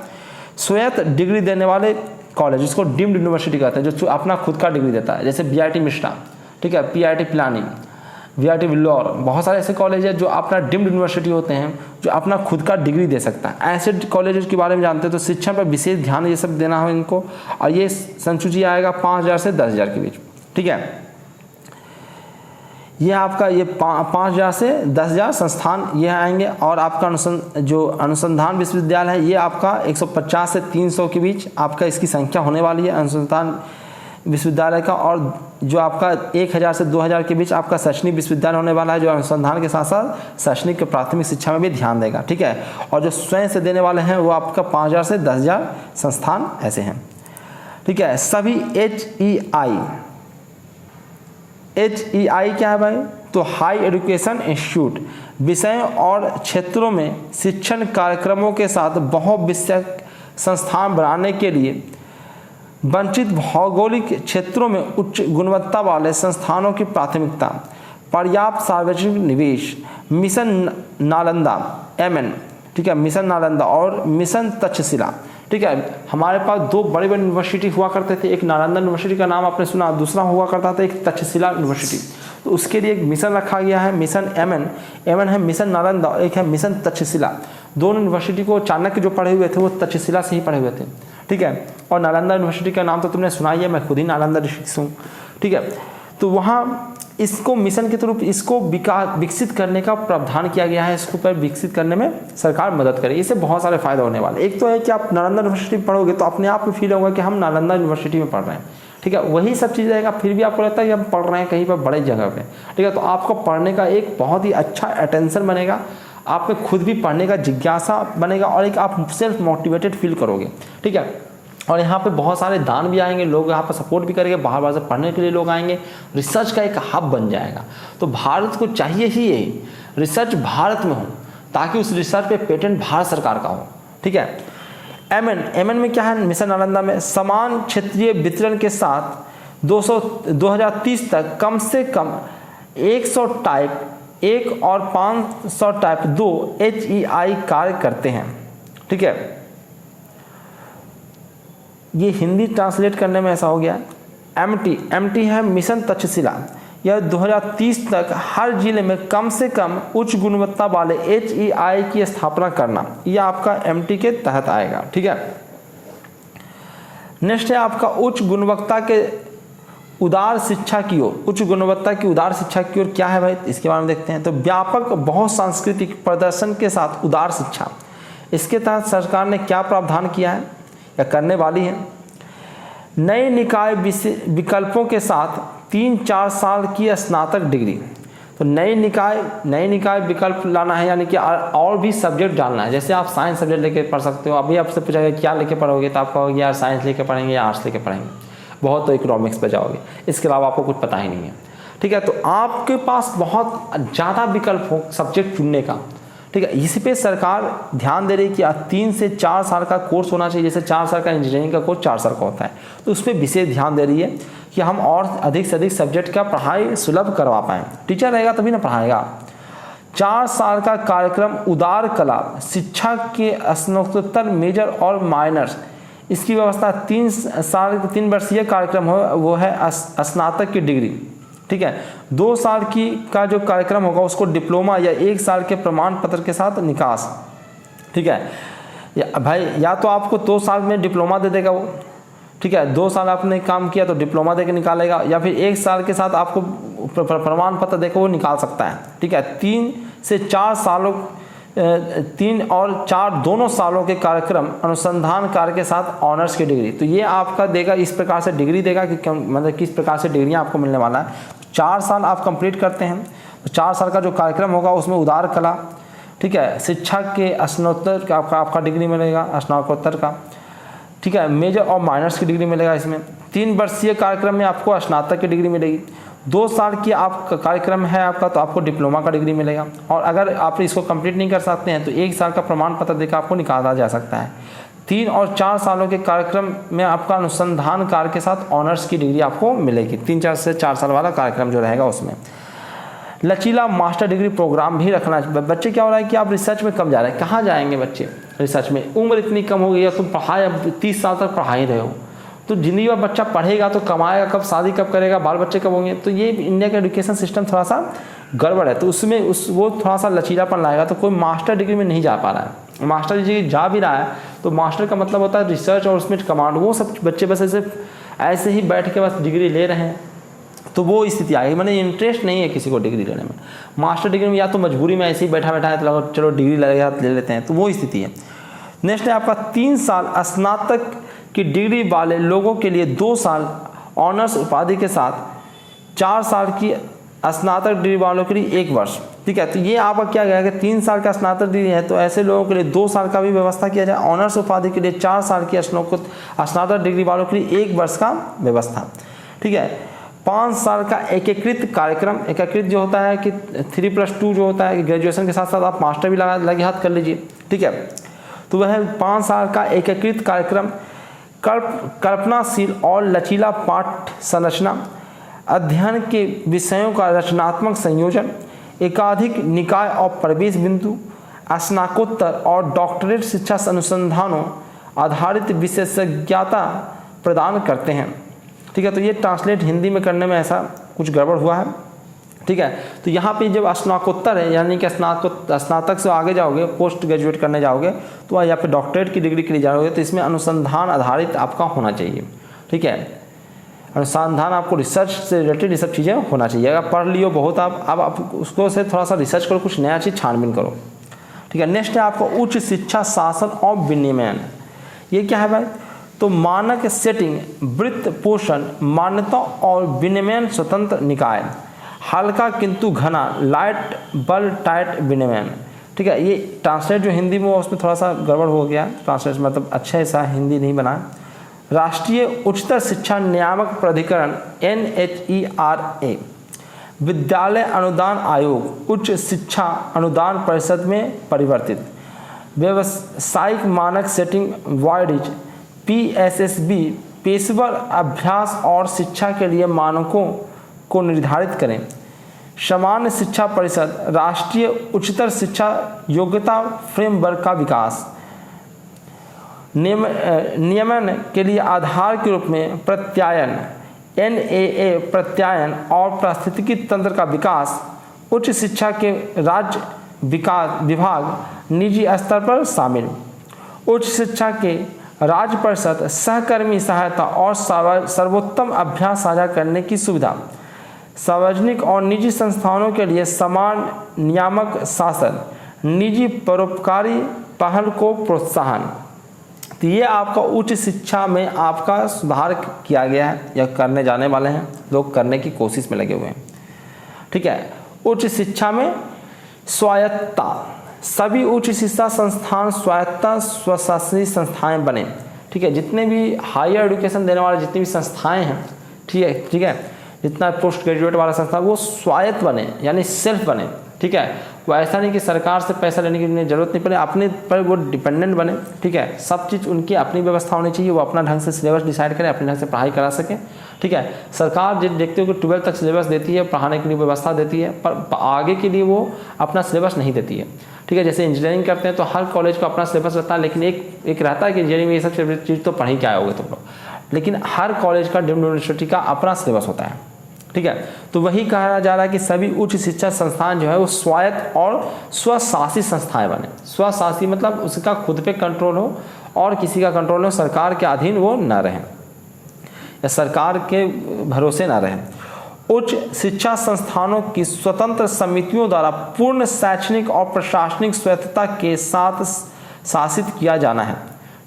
स्वायत्त डिग्री देने वाले कॉलेज, जिसको डीम्ड यूनिवर्सिटी कहते हैं, जो अपना खुद का डिग्री देता है, जैसे BIT मिश्रा, ठीक है, PIT पिलानी, VIT विल्लोर, बहुत सारे ऐसे कॉलेज हैं जो अपना डीम्ड यूनिवर्सिटी होते हैं, जो अपना खुद का डिग्री दे सकता है। ऐसे कॉलेज के बारे में जानते हैं, तो शिक्षण पर विशेष ध्यान ये सब देना हो इनको, और ये संसूची आएगा 5000 से 10,000 के बीच, ठीक है। ये आपका ये 5000 से 10,000 संस्थान ये आएंगे, और आपका अनुसंधान विश्वविद्यालय है, ये आपका 150 से 300 के बीच आपका इसकी संख्या होने वाली है अनुसंधान विश्वविद्यालय का। और जो आपका 1000 से 2000 के बीच आपका शैक्षणिक विश्वविद्यालय होने वाला है, जो अनुसंधान के साथ साथ शैक्षणिक के प्राथमिक शिक्षा में भी ध्यान देगा, ठीक है। और जो स्वयं से देने वाले हैं वो आपका 5000 से 10,000 संस्थान ऐसे हैं, ठीक है। सभी HEI क्या है भाई, तो हाई एजुकेशन इंस्टीट्यूट विषयों और क्षेत्रों में शिक्षण कार्यक्रमों के साथ बहुविषयक संस्थान बनाने के लिए वंचित भौगोलिक क्षेत्रों में उच्च गुणवत्ता वाले संस्थानों की प्राथमिकता, पर्याप्त सार्वजनिक निवेश, मिशन नालंदा MN, ठीक है, मिशन नालंदा और मिशन तक्षशिला, ठीक है। हमारे पास दो बड़े बड़े यूनिवर्सिटी हुआ करते थे, एक नालंदा यूनिवर्सिटी का नाम आपने सुना, दूसरा हुआ करता था एक तक्षशिला यूनिवर्सिटी। तो उसके लिए एक मिशन रखा गया है, मिशन MN है मिशन नालंदा, और एक है मिशन तक्षशिला। दोनों यूनिवर्सिटी को चाणक्य जो पढ़े हुए थे वो तक्षशिला से ही पढ़े हुए थे, ठीक है। और नालंदा यूनिवर्सिटी का नाम तो तुमने सुना ही है, मैं खुद ही नालंदा डिस्ट्रिक्ट से हूँ, ठीक है। तो वहाँ इसको मिशन के थ्रू इसको विकसित करने का प्रावधान किया गया है, इसको पर विकसित करने में सरकार मदद करे। इससे बहुत सारे फायदे होने वाले। एक तो है कि आप नालंदा यूनिवर्सिटी में पढ़ोगे तो अपने आप में फील होगा कि हम नालंदा यूनिवर्सिटी में पढ़ रहे हैं, ठीक है। वही सब चीज़ रहेगा, फिर भी आपको लगता है कि हम पढ़ रहे हैं कहीं पर बड़े जगह पे, ठीक है। तो आपको पढ़ने का एक बहुत ही अच्छा अटेंशन बनेगा, आप में खुद भी पढ़ने का जिज्ञासा बनेगा और एक आप सेल्फ मोटिवेटेड फील करोगे, ठीक है। और यहाँ पे बहुत सारे दान भी आएंगे, लोग यहाँ पर सपोर्ट भी करेंगे, बाहर बाहर से पढ़ने के लिए लोग आएंगे, रिसर्च का एक हब बन जाएगा। तो भारत को चाहिए ही यही, रिसर्च भारत में हो, ताकि उस रिसर्च पे पेटेंट भारत सरकार का हो, ठीक है। MN में क्या है, मिशन नालंदा में समान क्षेत्रीय वितरण के साथ 2030 तक कम से कम 100 टाइप 1 और 500 टाइप 2 HEI कार्य करते हैं, ठीक है। ये हिंदी ट्रांसलेट करने में ऐसा हो गया। MT है मिशन तक्षशिला, यह 2030 तक हर जिले में कम से कम उच्च गुणवत्ता वाले HEI की स्थापना करना, यह आपका MT के तहत आएगा, ठीक है। नेक्स्ट है आपका उच्च गुणवत्ता के उदार शिक्षा की ओर। उच्च गुणवत्ता की उदार शिक्षा की ओर क्या है भाई, इसके बारे में देखते हैं। तो व्यापक बहु सांस्कृतिक प्रदर्शन के साथ उदार शिक्षा, इसके तहत सरकार ने क्या प्रावधान किया है या करने वाली है। नए निकाय विकल्पों के साथ 3-4 साल की स्नातक डिग्री। तो नए निकाय विकल्प लाना है, यानी कि और भी सब्जेक्ट डालना है। जैसे आप साइंस सब्जेक्ट लेके पढ़ सकते हो, अभी आपसे पूछा गया क्या लेके पढ़ोगे, तो आप कहोगे यार साइंस लेके पढ़ेंगे या आर्ट्स लेके पढ़ेंगे, बहुत तो इकोनॉमिक्स पे जाओगे, इसके अलावा आपको कुछ पता ही नहीं है, ठीक है। तो आपके पास बहुत ज़्यादा विकल्प हो सब्जेक्ट चुनने का, ठीक है। इसी पे सरकार ध्यान दे रही है कि 3 से 4 साल का कोर्स होना चाहिए। जैसे 4 साल का इंजीनियरिंग का कोर्स 4 साल का होता है, तो उस पर विशेष ध्यान दे रही है कि हम और अधिक से अधिक सब्जेक्ट का पढ़ाई सुलभ करवा पाएँ। टीचर रहेगा तभी ना पढ़ाएगा। 4 साल का कार्यक्रम उदार कला शिक्षा के स्नातकोत्तर मेजर और माइनर्स, इसकी व्यवस्था 3 वर्षीय कार्यक्रम हो, वो है स्नातक की डिग्री, ठीक है। 2 साल की का जो कार्यक्रम होगा उसको डिप्लोमा या 1 साल के प्रमाण पत्र के साथ निकास, ठीक है। भाई या तो आपको 2 साल में डिप्लोमा दे देगा वो, ठीक है, 2 साल आपने काम किया तो डिप्लोमा दे के निकालेगा, या फिर 1 साल के साथ आपको प्रमाण पत्र देकर वो निकाल सकता है, ठीक है। 3 से 4 सालों 3 और 4 दोनों सालों के कार्यक्रम अनुसंधान कार्य के साथ ऑनर्स की डिग्री। तो ये आपका देगा, इस प्रकार से डिग्री देगा कि मतलब किस प्रकार से डिग्रियां आपको मिलने वाला है। 4 साल आप कंप्लीट करते हैं तो 4 साल का जो कार्यक्रम होगा उसमें उदार कला, ठीक है, शिक्षा के स्नातकोत्तर का आपका डिग्री मिलेगा, स्नातकोत्तर का, ठीक है, मेजर और माइनर्स की डिग्री मिलेगा इसमें। 3 वर्षीय कार्यक्रम में आपको स्नातक की डिग्री मिलेगी। 2 साल की आपका कार्यक्रम है आपका, तो आपको डिप्लोमा का डिग्री मिलेगा। और अगर आप इसको कंप्लीट नहीं कर सकते हैं तो 1 साल का प्रमाण पत्र देकर आपको निकाला जा सकता है। 3 और 4 सालों के कार्यक्रम में आपका अनुसंधान कार्य के साथ ऑनर्स की डिग्री आपको मिलेगी। 3 से 4 साल वाला कार्यक्रम जो रहेगा उसमें लचीला मास्टर डिग्री प्रोग्राम भी रखना है। बच्चे क्या हो रहा है कि आप रिसर्च में कम जा रहे हैं, कहाँ जाएंगे बच्चे रिसर्च में, उम्र इतनी कम हो गई है, तुम पढ़ाई अब 30 साल तक पढ़ा ही रहे हो, तो जिंदगी में बच्चा पढ़ेगा तो कमाएगा कब, शादी कब करेगा, बाल बच्चे कब होंगे। तो ये इंडिया का एजुकेशन सिस्टम थोड़ा सा गड़बड़ है, तो उसमें वो थोड़ा सा लचीलापन लाएगा। तो कोई मास्टर डिग्री में नहीं जा पा रहा है, मास्टर डिग्री जा भी रहा है तो मास्टर का मतलब होता है रिसर्च और उसमें कमांड, वो सब बच्चे बस ऐसे ही बैठ के बस डिग्री ले रहे हैं, तो वो स्थिति आ गई। मैंने इंटरेस्ट नहीं है किसी को डिग्री लेने में। मास्टर डिग्री में या तो मजबूरी में ऐसे ही बैठा है तो चलो डिग्री लगेगा ले लेते हैं, तो वो स्थिति है। नेक्स्ट है आपका 3 साल स्नातक की डिग्री वाले लोगों के लिए 2 साल ऑनर्स उपाधि के साथ 4 साल की स्नातक डिग्री वालों के लिए 1 वर्ष। ठीक है, तो ये आपका क्या गया कि 3 साल का स्नातक डिग्री है तो ऐसे लोगों के लिए 2 साल का भी व्यवस्था किया जाए। ऑनर्स उपाधि के लिए 4 साल की स्नातक डिग्री वालों के लिए 1 वर्ष का व्यवस्था। ठीक है, 5 साल का एकीकृत कार्यक्रम। एकीकृत जो होता है कि 3+2 जो होता है कि ग्रेजुएशन के साथ साथ आप मास्टर भी लगे हाथ कर लीजिए। ठीक है, तो वह 5 साल का एकीकृत कार्यक्रम, कल्पनाशील और लचीला पाठ संरचना, अध्ययन के विषयों का रचनात्मक संयोजन, एकाधिक निकाय और प्रवेश बिंदु, स्नातकोत्तर और डॉक्टरेट शिक्षा अनुसंधानों आधारित विशेषज्ञता प्रदान करते हैं। ठीक है, तो ये ट्रांसलेट हिंदी में करने में ऐसा कुछ गड़बड़ हुआ है। ठीक है, तो यहाँ पे जब स्नातकोत्तर है यानी कि स्नातक से आगे जाओगे, पोस्ट ग्रेजुएट करने जाओगे तो यहाँ पे डॉक्टरेट की डिग्री के लिए जाओगे तो इसमें अनुसंधान आधारित आपका होना चाहिए। ठीक है, अनुसंधान आपको रिसर्च से रिलेटेड ये सब चीज़ें होना चाहिए। अगर पढ़ लियो बहुत अब आप उसको से थोड़ा सा रिसर्च करो, कुछ नया चीज़ छानबीन करो। ठीक है, नेक्स्ट है आपको उच्च शिक्षा शासन और विनियमन। ये क्या है भाई? तो मानक सेटिंग, वित्त पोषण, मान्यता और विनियमन स्वतंत्र निकाय, हल्का किंतु घना, लाइट बल टाइट विनियमन। ठीक है, ये ट्रांसलेट जो हिंदी में उसमें थोड़ा सा गड़बड़ हो गया, ट्रांसलेट मतलब अच्छा ऐसा हिंदी नहीं बना। राष्ट्रीय उच्चतर शिक्षा नियामक प्राधिकरण NHERA, विद्यालय अनुदान आयोग, उच्च शिक्षा अनुदान परिषद में परिवर्तित, व्यावसायिक मानक सेटिंग वाइडिज, PSSB, पेशेवर अभ्यास और शिक्षा के लिए मानकों को निर्धारित करें, सामान्य शिक्षा परिषद, राष्ट्रीय उच्चतर शिक्षा योग्यता फ्रेमवर्क का विकास, नियमन के लिए आधार के रूप में प्रत्यायन, NAA प्रत्यायन और पारिस्थितिकी तंत्र का विकास, उच्च शिक्षा के राज्य विकास विभाग निजी स्तर पर शामिल, उच्च शिक्षा के राज्य परिषद सहकर्मी सहायता और सर्वोत्तम अभ्यास साझा करने की सुविधा, सार्वजनिक और निजी संस्थानों के लिए समान नियामक शासन, निजी परोपकारी पहल को प्रोत्साहन। तो ये आपका उच्च शिक्षा में आपका सुधार किया गया है या करने जाने वाले हैं, लोग करने की कोशिश में लगे हुए हैं। ठीक है, उच्च शिक्षा में स्वायत्तता, सभी उच्च शिक्षा संस्थान स्वायत्ता स्वशासी संस्थाएं बने। ठीक है, जितने भी हायर एजुकेशन देने वाले जितनी भी संस्थाएं हैं, ठीक है, जितना पोस्ट ग्रेजुएट वाला संस्था वो स्वायत्त बने यानी सेल्फ बने। ठीक है, वो ऐसा नहीं कि सरकार से पैसा लेने की उन्हें जरूरत नहीं पड़े, अपने पर वो डिपेंडेंट बने। ठीक है, सब चीज़ उनकी अपनी व्यवस्था होनी चाहिए, वो अपना ढंग से सिलेबस डिसाइड करें, अपने ढंग से पढ़ाई करा सकें। ठीक है, सरकार जो देखते हो कि 12th तक सिलेबस देती है, पढ़ाने के लिए व्यवस्था देती है, पर आगे के लिए वो अपना सिलेबस नहीं देती है। ठीक है, जैसे इंजीनियरिंग करते हैं तो हर कॉलेज का अपना सिलेबस रहता है, लेकिन एक रहता है कि इंजीनियरिंग में ये सब चीज़ तो पढ़ के आए होगे तुम लोग, लेकिन हर कॉलेज का डीम्ड यूनिवर्सिटी का अपना सिलेबस होता है। ठीक है, तो वही कहा जा रहा है कि सभी उच्च शिक्षा संस्थान जो है वो स्वायत्त और स्वशासी संस्थाएं बने। स्वशासी मतलब उसका खुद पे कंट्रोल हो और किसी का कंट्रोल हो, सरकार के अधीन वो न रहें या सरकार के भरोसे ना रहें। उच्च शिक्षा संस्थानों की स्वतंत्र समितियों द्वारा पूर्ण शैक्षणिक और प्रशासनिक स्वायत्तता के साथ शासित किया जाना है।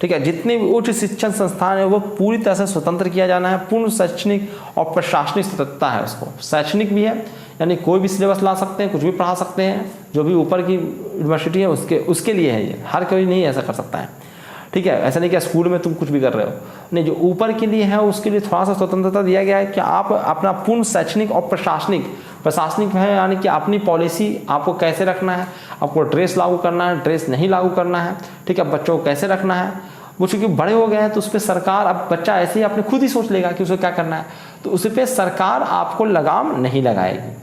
ठीक है, जितने भी उच्च शिक्षण संस्थान है वो पूरी तरह से स्वतंत्र किया जाना है, पूर्ण शैक्षणिक और प्रशासनिक स्वतंत्रता है उसको। शैक्षणिक भी है यानी कोई भी सिलेबस ला सकते हैं, कुछ भी पढ़ा सकते हैं, जो भी ऊपर की यूनिवर्सिटी है उसके लिए है ये, हर कोई नहीं ऐसा कर सकता है। ठीक है, ऐसा नहीं कि स्कूल में तुम कुछ भी कर रहे हो, नहीं, जो ऊपर के लिए है उसके लिए थोड़ा सा स्वतंत्रता दिया गया है कि आप अपना पूर्ण शैक्षणिक और प्रशासनिक है यानी कि अपनी पॉलिसी आपको कैसे रखना है, आपको ड्रेस लागू करना है, ड्रेस नहीं लागू करना है। ठीक है, बच्चों को कैसे रखना है, वो चूँकि बड़े हो गए हैं तो उस पर सरकार, अब बच्चा ऐसे ही अपने खुद ही सोच लेगा कि उसे क्या करना है, तो उस पर सरकार आपको लगाम नहीं लगाएगी।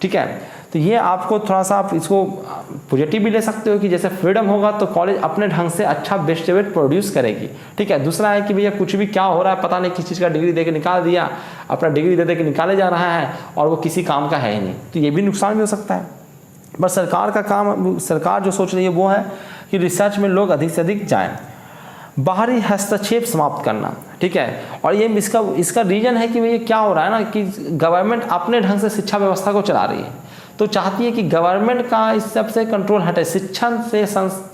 ठीक है, तो ये आपको थोड़ा सा आप इसको पॉजिटिव भी ले सकते हो कि जैसे फ्रीडम होगा तो कॉलेज अपने ढंग से अच्छा बेस्ट वेट प्रोड्यूस करेगी। ठीक है, दूसरा है कि भैया कुछ भी क्या हो रहा है पता नहीं, किस चीज़ का डिग्री दे के निकाल दिया, अपना डिग्री दे के निकाले जा रहा है और वो किसी काम का है ही नहीं, तो ये भी नुकसान भी हो सकता है। बस सरकार का काम, सरकार जो सोच रही है वो है कि रिसर्च में लोग अधिक से अधिक जाएँ, बाहरी हस्तक्षेप समाप्त करना। ठीक है, और ये इसका रीजन है कि भैया क्या हो रहा है ना कि गवर्नमेंट अपने ढंग से शिक्षा व्यवस्था को चला रही है, तो चाहती है कि गवर्नमेंट का इस सब से कंट्रोल हटे, शिक्षण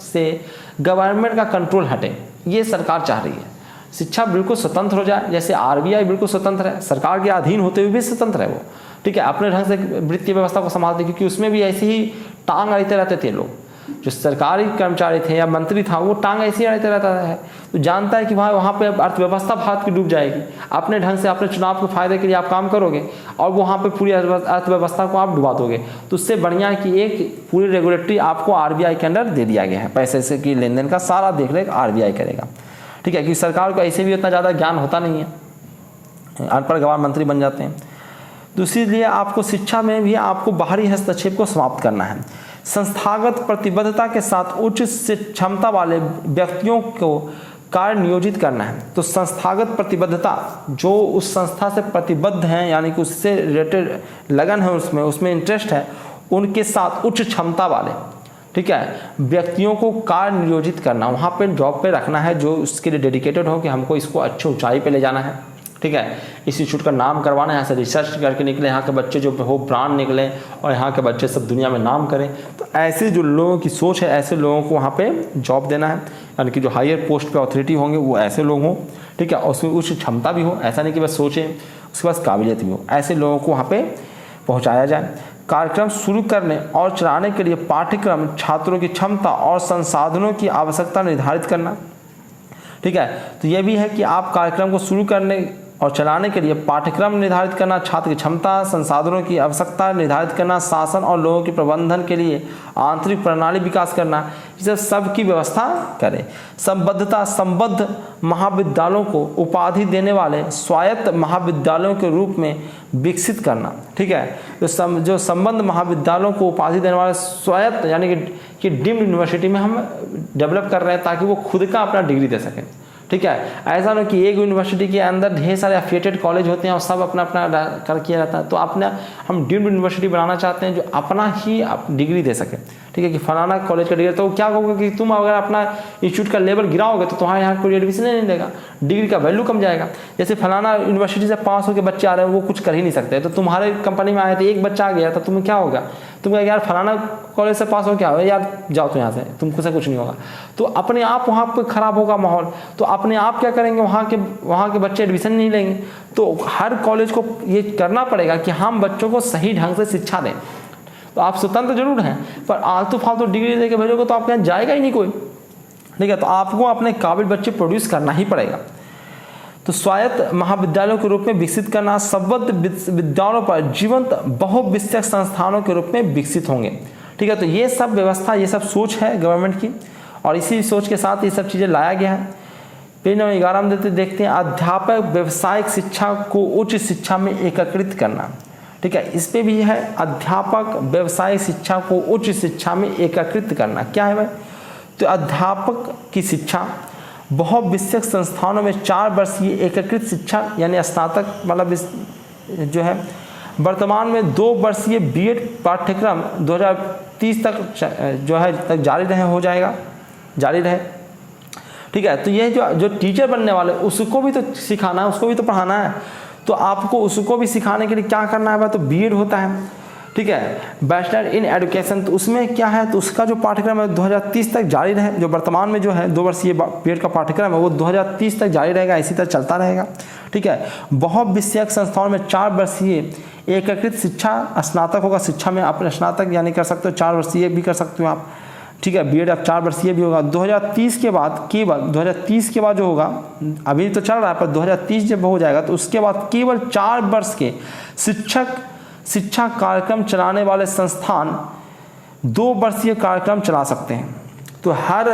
से गवर्नमेंट का कंट्रोल हटे, ये सरकार चाह रही है। शिक्षा बिल्कुल स्वतंत्र हो जाए, जैसे RBI बिल्कुल स्वतंत्र है, सरकार के अधीन होते हुए भी स्वतंत्र है वो। ठीक है, अपने ढंग से वित्तीय व्यवस्था को संभालते, क्योंकि उसमें भी ऐसे ही टांग अड़ते रहते थे लोग। जो सरकारी कर्मचारी थे या मंत्री था वो टांग ऐसे ही अड़ते रहता है, तो जानता है कि वहाँ पे अर्थव्यवस्था भारत की डूब जाएगी। अपने ढंग से अपने चुनाव के फायदे के लिए आप काम करोगे और वहाँ पे पूरी अर्थव्यवस्था को आप डुबा दोगे। तो उससे बढ़िया कि एक पूरी रेगुलेटरी आपको आरबीआई के अंडर दे दिया गया है, पैसे से की लेन देन का सारा देख रेख आरबीआई करेगा। ठीक है, क्योंकि सरकार को ऐसे भी उतना ज़्यादा ज्ञान होता नहीं है, अनपढ़ गंवार मंत्री बन जाते हैं। तो इसीलिए आपको शिक्षा में भी आपको बाहरी हस्तक्षेप को समाप्त करना है। संस्थागत प्रतिबद्धता के साथ उच्च क्षमता वाले व्यक्तियों को कार्य नियोजित करना है। तो संस्थागत प्रतिबद्धता, जो उस संस्था से प्रतिबद्ध हैं यानी कि उससे रिलेटेड लगन है, उसमें इंटरेस्ट है, उनके साथ उच्च क्षमता वाले, ठीक है, व्यक्तियों को कार्य नियोजित करना, वहाँ पे जॉब पे रखना है जो उसके लिए डेडिकेटेड हो कि हमको इसको अच्छी ऊंचाई पे ले जाना है। ठीक है, इस इंस्टीट्यूट का नाम करवाना है, यहाँ से रिसर्च करके निकले, यहाँ के बच्चे जो हो ब्रांड निकले और यहाँ के बच्चे सब दुनिया में नाम करें। तो ऐसे जो लोगों की सोच है, ऐसे लोगों को वहाँ पे जॉब देना है, यानी कि जो हायर पोस्ट पे अथॉरिटी होंगे वो ऐसे लोग हों। ठीक है, और उसमें उच्च क्षमता भी हो, ऐसा नहीं कि बस सोचें, उसके पास काबिलियत भी हो, ऐसे लोगों को वहाँ पे पहुँचाया जाए। कार्यक्रम शुरू करने और चलाने के लिए पाठ्यक्रम, छात्रों की क्षमता और संसाधनों की आवश्यकता निर्धारित करना। ठीक है, तो ये भी है कि आप कार्यक्रम को शुरू करने और चलाने के लिए पाठ्यक्रम निर्धारित करना, छात्र की क्षमता, संसाधनों की आवश्यकता निर्धारित करना, शासन और लोगों के प्रबंधन के लिए आंतरिक प्रणाली विकास करना, इसे सब की व्यवस्था करें। संबद्धता, संबद्ध महाविद्यालयों को उपाधि देने वाले स्वायत्त महाविद्यालयों के रूप में विकसित करना। ठीक है, जो संबद्ध महाविद्यालयों को उपाधि देने वाले स्वायत्त यानी कि डीम्ड यूनिवर्सिटी में हम डेवलप कर रहे हैं ताकि वो खुद का अपना डिग्री दे सकें। ठीक है, ऐसा नहीं कि एक यूनिवर्सिटी के अंदर ढेर सारे एफिलिएटेड कॉलेज होते हैं और सब अपना अपना कर किया जाता है। तो हम डीम्ड यूनिवर्सिटी बनाना चाहते हैं जो अपना ही डिग्री दे सके। ठीक है, कि फलाना कॉलेज का डिग्री, तो क्या होगा कि तुम अगर अपना इंस्टीट्यूट का लेवल गिराओगे तो तुम्हारे यहाँ कोई एडमिशन नहीं देगा, डिग्री का वैल्यू कम जाएगा। जैसे फलाना यूनिवर्सिटी से पास होकर बच्चे आ रहे हैं, वो कुछ कर ही नहीं सकते, तो तुम्हारे कंपनी में आए थे, एक बच्चा आ गया तो तुम्हें क्या होगा, तुम कहें यार फलाना कॉलेज से पास हो, क्या हो यार, जाओ तो यहाँ से, तुमको से कुछ नहीं होगा। तो अपने आप वहाँ पर खराब होगा माहौल, तो अपने आप क्या करेंगे, वहाँ के बच्चे एडमिशन नहीं लेंगे। तो हर कॉलेज को ये करना पड़ेगा कि हम बच्चों को सही ढंग से शिक्षा दें। तो आप स्वतंत्र जरूर हैं, पर आलतू फालतू डिग्री देके भेजोगे तो आपके यहाँ जाएगा ही नहीं कोई। ठीक है, तो आपको अपने काबिल बच्चे प्रोड्यूस करना ही पड़ेगा। तो स्वायत्त महाविद्यालयों के रूप में विकसित करना, संबद्ध विद्यालयों पर जीवंत बहुविषयक संस्थानों के रूप में विकसित होंगे। ठीक है, तो ये सब व्यवस्था, ये सब सोच है गवर्नमेंट की, और इसी सोच के साथ ये सब चीज़ें लाया गया है। पेज नंबर 11 में देखते हैं, अध्यापक व्यावसायिक शिक्षा को उच्च शिक्षा में एकीकृत करना। ठीक है, इस पे भी है, अध्यापक व्यावसायिक शिक्षा को उच्च शिक्षा में एकीकृत करना। क्या है भाई, तो अध्यापक की शिक्षा बहुविषयक संस्थानों में 4 वर्षीय एकीकृत शिक्षा यानी स्नातक मतलब जो है, वर्तमान में 2 वर्षीय बीएड पाठ्यक्रम 2030 तक जो है तक जारी रहे। ठीक है, तो ये जो टीचर बनने वाले उसको भी तो सिखाना है, उसको भी तो पढ़ाना है, तो आपको उसको भी सिखाने के लिए क्या करना है, तो बीएड होता है। ठीक है, बैचलर इन एजुकेशन, तो उसमें क्या है, तो उसका जो पाठ्यक्रम है 2030 तक जारी रहे। जो वर्तमान में जो है 2 वर्षीय बीएड का पाठ्यक्रम है वो 2030 तक जारी रहेगा, इसी तरह चलता रहेगा। ठीक है, बहुविषयक संस्थाओं में 4 वर्षीय एकीकृत शिक्षा, स्नातक होगा शिक्षा में, आप स्नातक यानी कर सकते हो, 4 वर्षीय भी कर सकते हो आप। ठीक है, बीएड अब 4 वर्षीय भी होगा। 2030 के बाद केवल 2030 के बाद जो होगा, अभी तो चल रहा है, पर 2030 जब हो जाएगा तो उसके बाद केवल 4 वर्ष के शिक्षा कार्यक्रम चलाने वाले संस्थान 2 वर्षीय कार्यक्रम चला सकते हैं। तो हर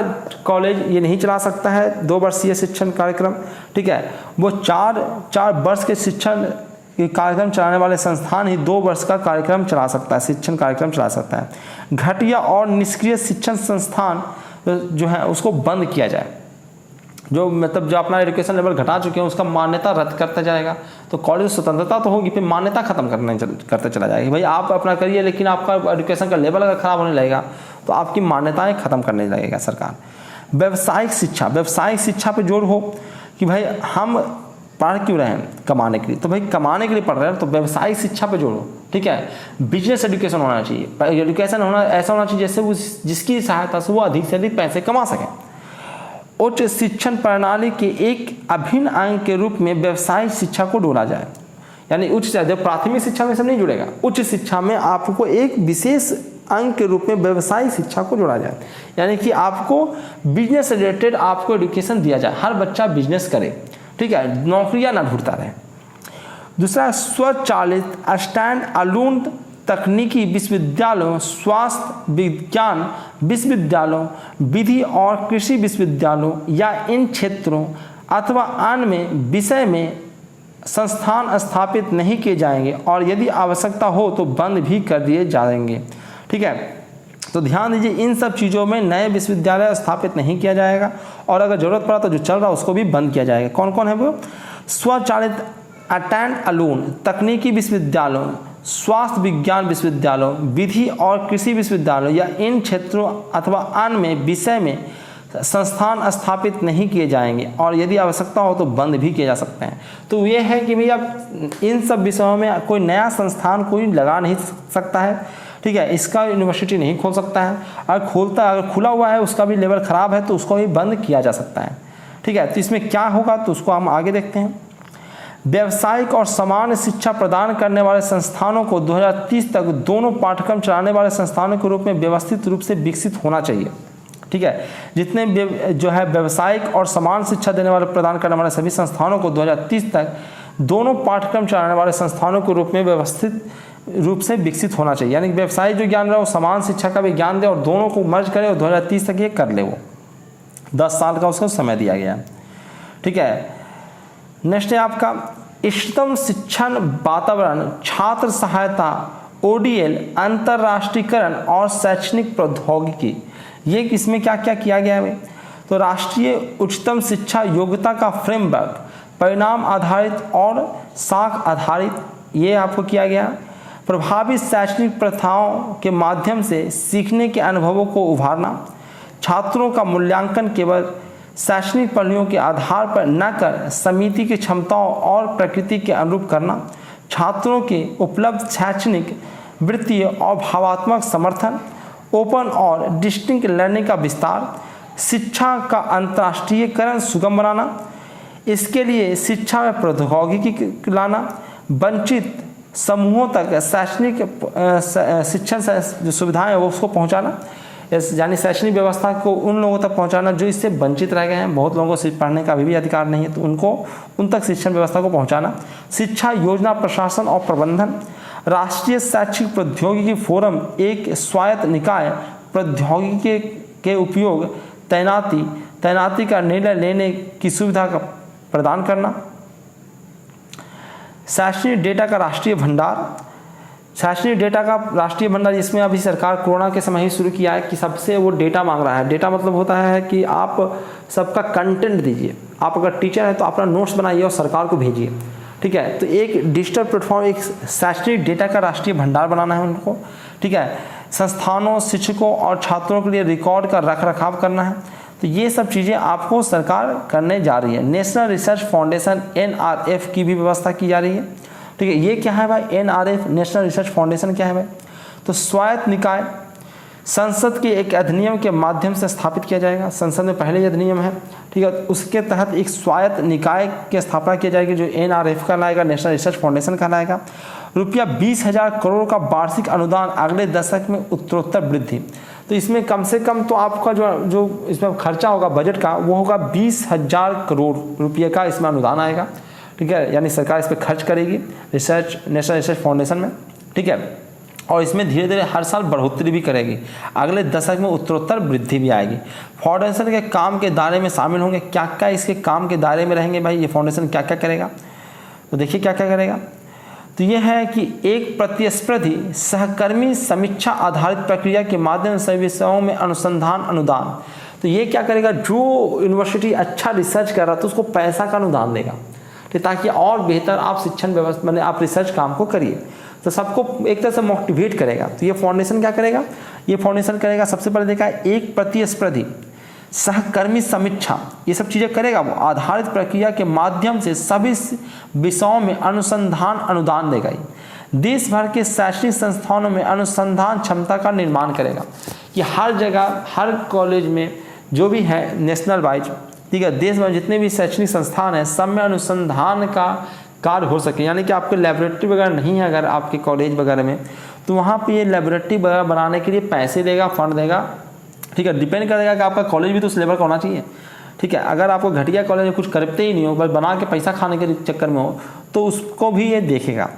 कॉलेज ये नहीं चला सकता है 2 वर्षीय शिक्षण कार्यक्रम। ठीक है, वो 4 वर्ष के शिक्षण कार्यक्रम चलाने वाले संस्थान ही 2 वर्ष का कार्यक्रम चला सकता है, शिक्षण कार्यक्रम चला सकता है। घटिया और निष्क्रिय शिक्षण संस्थान जो है उसको बंद किया जाए। जो मतलब जो अपना एजुकेशन लेवल घटा चुके हैं उसका मान्यता रद्द करता जाएगा। तो कॉलेज स्वतंत्रता तो होगी, फिर मान्यता खत्म करते चला जाएगा। भाई आप अपना करिए, लेकिन आपका एजुकेशन का लेवल अगर खराब होने लगेगा तो आपकी मान्यताएं खत्म करने लगेगा सरकार। व्यावसायिक शिक्षा पे जोर हो कि भाई हम पढ़ क्यों रहे हैं, कमाने के लिए, तो भाई कमाने के लिए पढ़ रहे हैं तो व्यावसायिक शिक्षा पे जोड़ो। ठीक है, बिजनेस एजुकेशन होना चाहिए, एजुकेशन होना ऐसा होना चाहिए जैसे वो जिसकी सहायता से वो अधिक से अधिक पैसे कमा सकें। उच्च शिक्षण प्रणाली के एक अभिन्न अंग के रूप में व्यावसायिक शिक्षा को जोड़ा जाए, यानी उच्च शिक्षा, जब प्राथमिक शिक्षा में सब नहीं जुड़ेगा, उच्च शिक्षा में आपको एक विशेष अंग के रूप में व्यवसायिक शिक्षा को जोड़ा जाए, यानी कि आपको बिजनेस रिलेटेड आपको एजुकेशन दिया जाए, हर बच्चा बिजनेस करे, ठीक है, नौकरियां ना ढूंढता रहे। दूसरा, स्वचालित स्टैंड अलोन तकनीकी विश्वविद्यालयों, स्वास्थ्य विज्ञान विश्वविद्यालयों, विधि और कृषि विश्वविद्यालयों या इन क्षेत्रों अथवा अन्य में विषय में संस्थान स्थापित नहीं किए जाएंगे और यदि आवश्यकता हो तो बंद भी कर दिए जाएंगे, ठीक है। तो ध्यान दीजिए, इन सब चीज़ों में नए विश्वविद्यालय स्थापित नहीं किया जाएगा और अगर जरूरत पड़ा तो जो चल रहा है उसको भी बंद किया जाएगा। कौन कौन है वो? स्वचालित स्टैंड अलोन तकनीकी विश्वविद्यालयों, स्वास्थ्य विज्ञान विश्वविद्यालयों, विधि और कृषि विश्वविद्यालयों या इन क्षेत्रों अथवा अन्य में विषय में संस्थान स्थापित नहीं किए जाएंगे और यदि आवश्यकता हो तो बंद भी किए जा सकते हैं। तो ये है कि भैया इन सब विषयों में कोई नया संस्थान कोई लगा नहीं सकता है, ठीक है, इसका यूनिवर्सिटी नहीं खोल सकता है, अगर खुला हुआ है उसका भी लेवल ख़राब है तो उसको भी बंद किया जा सकता है, ठीक है। तो इसमें क्या होगा तो उसको हम आगे देखते हैं। व्यावसायिक और सामान्य शिक्षा प्रदान करने वाले संस्थानों को 2030 तक दोनों पाठ्यक्रम चलाने वाले संस्थानों के रूप में व्यवस्थित रूप से विकसित होना चाहिए, ठीक है। जितने जो है व्यावसायिक और समान शिक्षा देने वाले प्रदान करने वाले सभी संस्थानों को 2030 तक दोनों पाठ्यक्रम चलाने वाले संस्थानों के रूप में व्यवस्थित रूप से विकसित होना चाहिए, यानी व्यवसायिक जो ज्ञान रहे वो समान शिक्षा का भी ज्ञान दे और दोनों को मर्ज करे और 2030 तक ये कर ले, वो 10 साल का उसको समय दिया गया, ठीक है। नेक्स्ट है आपका इष्टतम शिक्षण वातावरण, छात्र सहायता, ODL, अंतर्राष्ट्रीयकरण और शैक्षणिक प्रौद्योगिकी। ये इसमें क्या क्या किया गया है? तो राष्ट्रीय उच्चतम शिक्षा योग्यता का फ्रेमवर्क, परिणाम आधारित और साख आधारित, ये आपको किया गया। प्रभावी शैक्षणिक प्रथाओं के माध्यम से सीखने के अनुभवों को उभारना, छात्रों का मूल्यांकन केवल शैक्षणिक पहलुओं के आधार पर न कर समिति की क्षमताओं और प्रकृति के अनुरूप करना, छात्रों के उपलब्ध शैक्षणिक, वृत्तीय और भावात्मक समर्थन, ओपन और डिस्टिंक्ट लर्निंग का विस्तार, शिक्षा का अंतर्राष्ट्रीयकरण सुगम बनाना, इसके लिए शिक्षा में प्रौद्योगिकी लाना, वंचित समूहों तक शैक्षणिक शिक्षण जो सुविधाएं हैं वो उसको पहुंचाना, यानी शैक्षणिक व्यवस्था को उन लोगों तक पहुंचाना जो इससे वंचित रह गए हैं, बहुत लोगों को पढ़ने का अभी भी अधिकार नहीं है, तो उनको उन तक शिक्षण व्यवस्था को पहुंचाना। शिक्षा योजना प्रशासन और प्रबंधन, राष्ट्रीय शैक्षिक प्रौद्योगिकी फोरम एक स्वायत्त निकाय प्रौद्योगिकी के उपयोग, तैनाती का निर्णय लेने की सुविधा का प्रदान करना, शैक्षणिक डेटा का राष्ट्रीय भंडार, शैक्षणिक डेटा का राष्ट्रीय भंडार जिसमें अभी सरकार कोरोना के समय ही शुरू किया है कि सबसे वो डेटा मांग रहा है। डेटा मतलब होता है कि आप सबका कंटेंट दीजिए, आप अगर टीचर है तो अपना नोट्स बनाइए और सरकार को भेजिए, ठीक है। तो एक डिजिटल प्लेटफॉर्म, एक शैक्षणिक डेटा का राष्ट्रीय भंडार बनाना है उनको, ठीक है। संस्थानों, शिक्षकों और छात्रों के लिए रिकॉर्ड का रख रखाव करना है। तो ये सब चीज़ें आपको सरकार करने जा रही है। नेशनल रिसर्च फाउंडेशन NRF की भी व्यवस्था की जा रही है, ठीक है। ये क्या है भाई? NRF नेशनल रिसर्च फाउंडेशन क्या है भाई? तो स्वायत्त निकाय संसद के एक अधिनियम के माध्यम से स्थापित किया जाएगा। संसद में पहले ही अधिनियम है, ठीक है। उसके तहत एक स्वायत्त निकाय की स्थापना की जाएगी जो NRF कहलाएगा, नेशनल रिसर्च फाउंडेशन कहलाएगा। रुपया 20,000 करोड़ का वार्षिक अनुदान, अगले दशक में उत्तरोत्तर वृद्धि। तो इसमें कम से कम तो आपका जो इसमें खर्चा होगा बजट का वो होगा 20,000 करोड़ रुपये का इसमें अनुदान आएगा, ठीक है। यानी सरकार इस पर खर्च करेगी नेशनल रिसर्च फाउंडेशन में, ठीक है। और इसमें धीरे धीरे हर साल बढ़ोतरी भी करेगी, अगले दशक में उत्तरोत्तर वृद्धि भी आएगी। फाउंडेशन के काम के दायरे में शामिल होंगे, क्या क्या इसके काम के दायरे में रहेंगे भाई, ये फाउंडेशन क्या क्या करेगा? तो देखिए क्या क्या करेगा। तो ये है कि एक प्रतिस्पर्धी सहकर्मी समीक्षा आधारित प्रक्रिया के माध्यम से विषयों में अनुसंधान अनुदान। तो ये क्या करेगा, जो यूनिवर्सिटी अच्छा रिसर्च कर रहा है तो उसको पैसा का अनुदान देगा, ताकि और बेहतर आप शिक्षण व्यवस्था में आप रिसर्च काम को करिए। तो सबको एक तरह से मोटिवेट करेगा। तो ये फाउंडेशन क्या करेगा? ये फाउंडेशन करेगा, सबसे पहले देखा एक प्रतिस्पर्धी सहकर्मी समीक्षा, ये सब चीज़ें करेगा वो, आधारित प्रक्रिया के माध्यम से सभी विषयों में अनुसंधान अनुदान देगा। देश भर के शैक्षणिक संस्थानों में अनुसंधान क्षमता का निर्माण करेगा कि हर जगह, हर कॉलेज में जो भी है नेशनल वाइज, ठीक है, देश में जितने भी शैक्षणिक संस्थान हैं सब में अनुसंधान का कार्य हो सके। यानी कि आपके लेबोरेटरी वगैरह नहीं है अगर आपके कॉलेज वगैरह में, तो वहाँ पे ये लेबोरेटरी वगैरह बनाने के लिए पैसे देगा, फंड देगा, ठीक है। डिपेंड करेगा कि आपका कॉलेज भी तो उस लेवल का होना चाहिए, ठीक है। अगर आपको घटिया कॉलेज में कुछ करते ही नहीं हो, बस बना के पैसा खाने के चक्कर में हो, तो उसको भी ये देखेगा।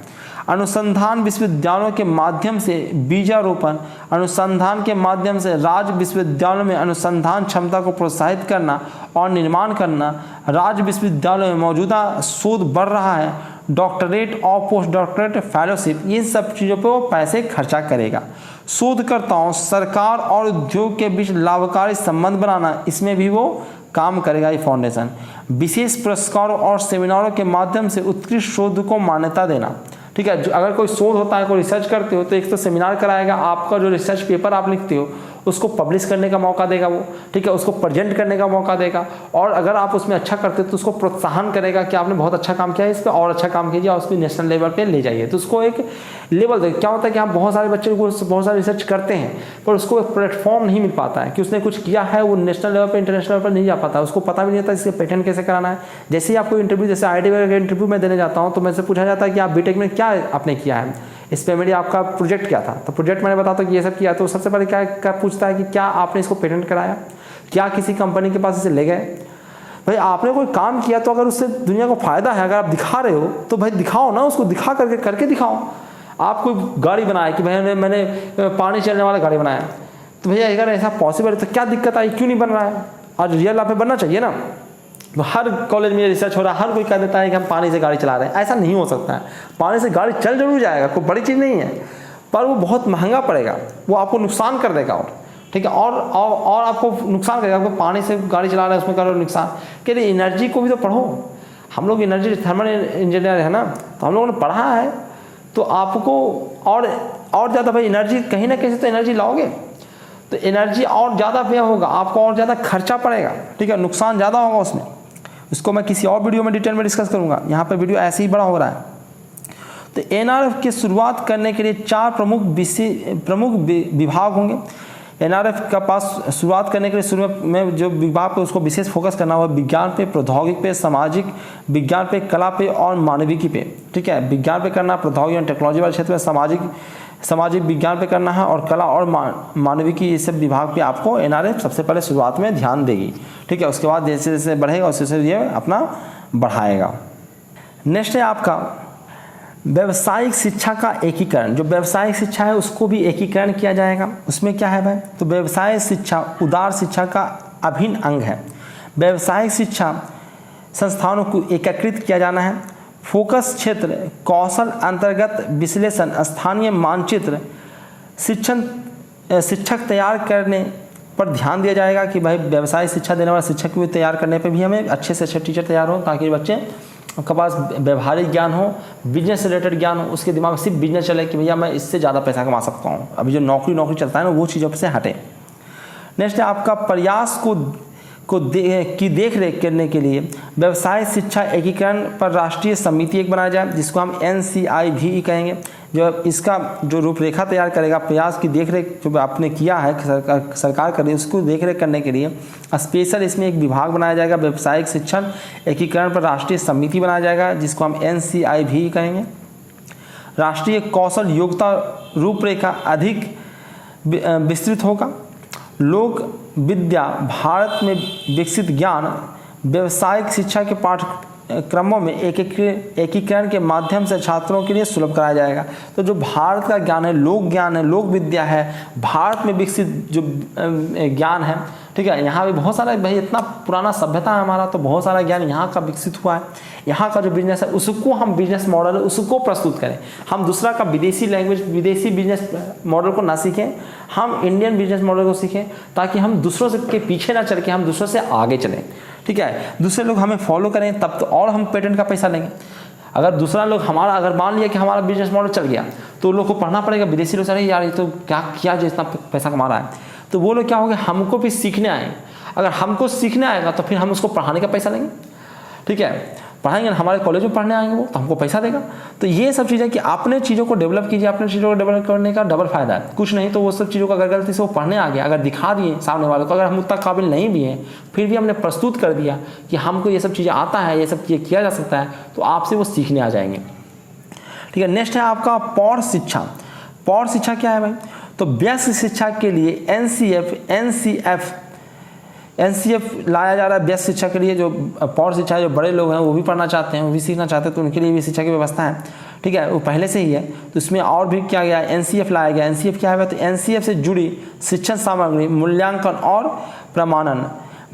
अनुसंधान विश्वविद्यालयों के माध्यम से बीजारोपण, अनुसंधान के माध्यम से राज्य विश्वविद्यालयों में अनुसंधान क्षमता को प्रोत्साहित करना और निर्माण करना। राज्य विश्वविद्यालयों में मौजूदा शोध बढ़ रहा है, डॉक्टरेट और पोस्ट डॉक्टरेट फेलोशिप, इन सब चीज़ों पर वो पैसे खर्चा करेगा। शोधकर्ताओं, सरकार और उद्योग के बीच लाभकारी संबंध बनाना, इसमें भी वो काम करेगा ये फाउंडेशन। विशेष पुरस्कारों और सेमिनारों के माध्यम से उत्कृष्ट शोध को मान्यता देना, ठीक है। अगर कोई शोध होता है, कोई रिसर्च करते हो, तो एक तो सेमिनार कराएगा, आपका जो रिसर्च पेपर आप लिखते हो उसको पब्लिश करने का मौका देगा वो, ठीक है, उसको प्रेजेंट करने का मौका देगा। और अगर आप उसमें अच्छा करते हो तो उसको प्रोत्साहन करेगा कि आपने बहुत अच्छा काम किया है, इस पर और अच्छा काम कीजिए और उसको नेशनल लेवल पे ले जाइए। तो उसको एक लेवल दे। क्या होता है कि हम बहुत सारे बच्चे को बहुत सारे रिसर्च करते हैं, पर उसको एक प्लेटफॉर्म नहीं मिल पाता है कि उसने कुछ किया है, वो नेशनल लेवल पर, इंटरनेशनल लेवल पर नहीं जा पाता, उसको पता भी नहीं होता इसके पेटेंट कैसे कराना है। जैसे ही आपको इंटरव्यू, जैसे IIT वगैरह का इंटरव्यू में देने जाता हूँ, तो मुझसे पूछा जाता है कि आप बीटेक में क्या आपने किया है, इस पे मेरी आपका प्रोजेक्ट क्या था, तो प्रोजेक्ट मैंने बताता कि ये सब किया। तो सबसे पहले क्या पूछता है कि क्या आपने इसको पेटेंट कराया, क्या किसी कंपनी के पास इसे ले गए। भाई आपने कोई काम किया तो अगर उससे दुनिया को फायदा है, अगर आप दिखा रहे हो तो भाई दिखाओ ना, उसको दिखा करके दिखाओ। आप कोई गाड़ी बनाए कि भाई मैंने पानी चलने वाला गाड़ी बनाया, तो भैया अगर ऐसा पॉसिबल है तो क्या दिक्कत आई, क्यों नहीं बन रहा है। आज रियल लाइफ में बनना चाहिए ना। हर कॉलेज में रिसर्च हो रहा है, हर कोई कह देता है कि हम पानी से गाड़ी चला रहे हैं, ऐसा नहीं हो सकता है। पानी से गाड़ी चल जरूर जाएगा, कोई बड़ी चीज़ नहीं है, पर वो बहुत महंगा पड़ेगा, वो आपको नुकसान कर देगा, और ठीक है, और आपको नुकसान करेगा। आपको पानी से गाड़ी चला रहे हैं उसमें करो नुकसान के लिए। एनर्जी को भी तो पढ़ो, हम लोग एनर्जी थर्मल इंजीनियर है ना, तो हम लोगों ने पढ़ा है, तो आपको और ज़्यादा भाई एनर्जी कहीं ना कहीं से तो एनर्जी लाओगे, तो एनर्जी और ज़्यादा व्यय होगा, आपको और ज़्यादा खर्चा पड़ेगा, ठीक है, नुकसान ज़्यादा होगा उसमें। इसको मैं किसी और वीडियो में डिटेल में डिस्कस करूंगा, यहाँ पे वीडियो ऐसे ही बड़ा हो रहा है। तो NRF की शुरुआत करने के लिए 4 प्रमुख विभाग होंगे। NRF का पास शुरुआत करने के लिए शुरू में जो विभाग पे उसको विशेष फोकस करना होगा, विज्ञान पे, प्रौद्योगिकी पे, सामाजिक विज्ञान पे, कला पे और मानविकी पे, ठीक है। विज्ञान पे करना, प्रौद्योगिकी और टेक्नोलॉजी वाले क्षेत्र में सामाजिक विज्ञान पे करना है, और कला और मानविकी ये सब विभाग पे आपको NRF सबसे पहले शुरुआत में ध्यान देगी, ठीक है। उसके बाद जैसे जैसे बढ़ेगा उससे ये अपना बढ़ाएगा। नेक्स्ट है आपका व्यावसायिक शिक्षा का एकीकरण। जो व्यावसायिक शिक्षा है उसको भी एकीकरण किया जाएगा। उसमें क्या है भाई, तो व्यावसायिक शिक्षा उदार शिक्षा का अभिन्न अंग है। व्यावसायिक शिक्षा संस्थानों को एकीकृत किया जाना है। फोकस क्षेत्र, कौशल अंतर्गत विश्लेषण, स्थानीय मानचित्र, शिक्षक तैयार करने पर ध्यान दिया जाएगा कि भाई व्यवसाय शिक्षा देने वाले शिक्षक को तैयार करने पे भी हमें अच्छे से अच्छे टीचर तैयार हो, ताकि बच्चे के पास व्यवहारिक ज्ञान हो, बिजनेस रिलेटेड ज्ञान हो, उसके दिमाग में सिर्फ बिजनेस चले कि भैया मैं इससे ज़्यादा पैसा कमा सकता हूँ। अभी जो नौकरी चलता है ना, वो चीज़ों से हटे। नेक्स्ट है आपका प्रयास की देख रेख करने के लिए व्यवसाय शिक्षा एकीकरण पर राष्ट्रीय समिति एक बनाया जाए, जिसको हम NCIVE कहेंगे। जो इसका जो रूपरेखा तैयार करेगा, प्रयास की देखरेख जो आपने किया है सरकार कर रही है, उसको देखरेख करने के लिए स्पेशल इसमें एक विभाग बनाया जाएगा। व्यावसायिक शिक्षण एकीकरण पर राष्ट्रीय समिति बनाया जाएगा, जिसको हम NCIVE कहेंगे। राष्ट्रीय कौशल योग्यता रूपरेखा अधिक विस्तृत होगा। लोक विद्या, भारत में विकसित ज्ञान, व्यावसायिक शिक्षा के पाठ्यक्रमों में एकीकरण के माध्यम से छात्रों के लिए सुलभ कराया जाएगा। तो जो भारत का ज्ञान है, लोक ज्ञान है, लोक विद्या है, भारत में विकसित जो ज्ञान है, ठीक है, यहाँ भी बहुत सारा भाई इतना पुराना सभ्यता है हमारा, तो बहुत सारा ज्ञान यहाँ का विकसित हुआ है। यहाँ का जो बिजनेस है उसको हम बिजनेस मॉडल है उसको प्रस्तुत करें। हम दूसरा का विदेशी लैंग्वेज, विदेशी बिजनेस मॉडल को ना सीखें, हम इंडियन बिजनेस मॉडल को सीखें, ताकि हम दूसरों से के पीछे ना चल के हम दूसरों से आगे चलें, ठीक है। दूसरे लोग हमें फॉलो करें तब तो और हम पेटेंट का पैसा लेंगे। अगर दूसरा लोग हमारा, अगर मान लिया कि हमारा बिजनेस मॉडल चल गया, तो लोग को पढ़ना पड़ेगा, विदेशी लोग, अरे यार ये तो क्या किया जो इतना पैसा कमा रहा है, तो वो लोग क्या होगा, हमको भी सीखने आए। अगर हमको सीखने आएगा तो फिर हम उसको पढ़ाने का पैसा लेंगे, ठीक है। पढ़ाएंगे ना, हमारे कॉलेज में पढ़ने आएंगे वो तो हमको पैसा देगा। तो ये सब चीज़ें कि अपने चीज़ों को डेवलप कीजिए, अपने चीज़ों को डेवलप करने का डबल फायदा है। कुछ नहीं तो वो सब चीज़ों का अगर गलती से वो पढ़ने आ गया, अगर दिखा दिए सामने वालों को, अगर हम उतना काबिल नहीं भी हैं फिर भी हमने प्रस्तुत कर दिया कि हमको ये सब चीज़ें आता है, ये सब चीज़ें किया जा सकता है, तो आपसे वो सीखने आ जाएंगे। ठीक है, नेक्स्ट है आपका पौर शिक्षा। पौर शिक्षा क्या है भाई? तो वयस्क शिक्षा के लिए एनसीएफ लाया जा रहा है। वयस्क शिक्षा के लिए जो पौर शिक्षा, जो बड़े लोग हैं वो भी पढ़ना चाहते हैं, वो भी सीखना चाहते हैं, तो उनके लिए भी शिक्षा की व्यवस्था है। ठीक है, वो पहले से ही है। तो इसमें और भी क्या गया, एनसीएफ लाया गया। एनसीएफ क्या है? तो एनसीएफ से जुड़ी शिक्षण सामग्री, मूल्यांकन और प्रमाणन,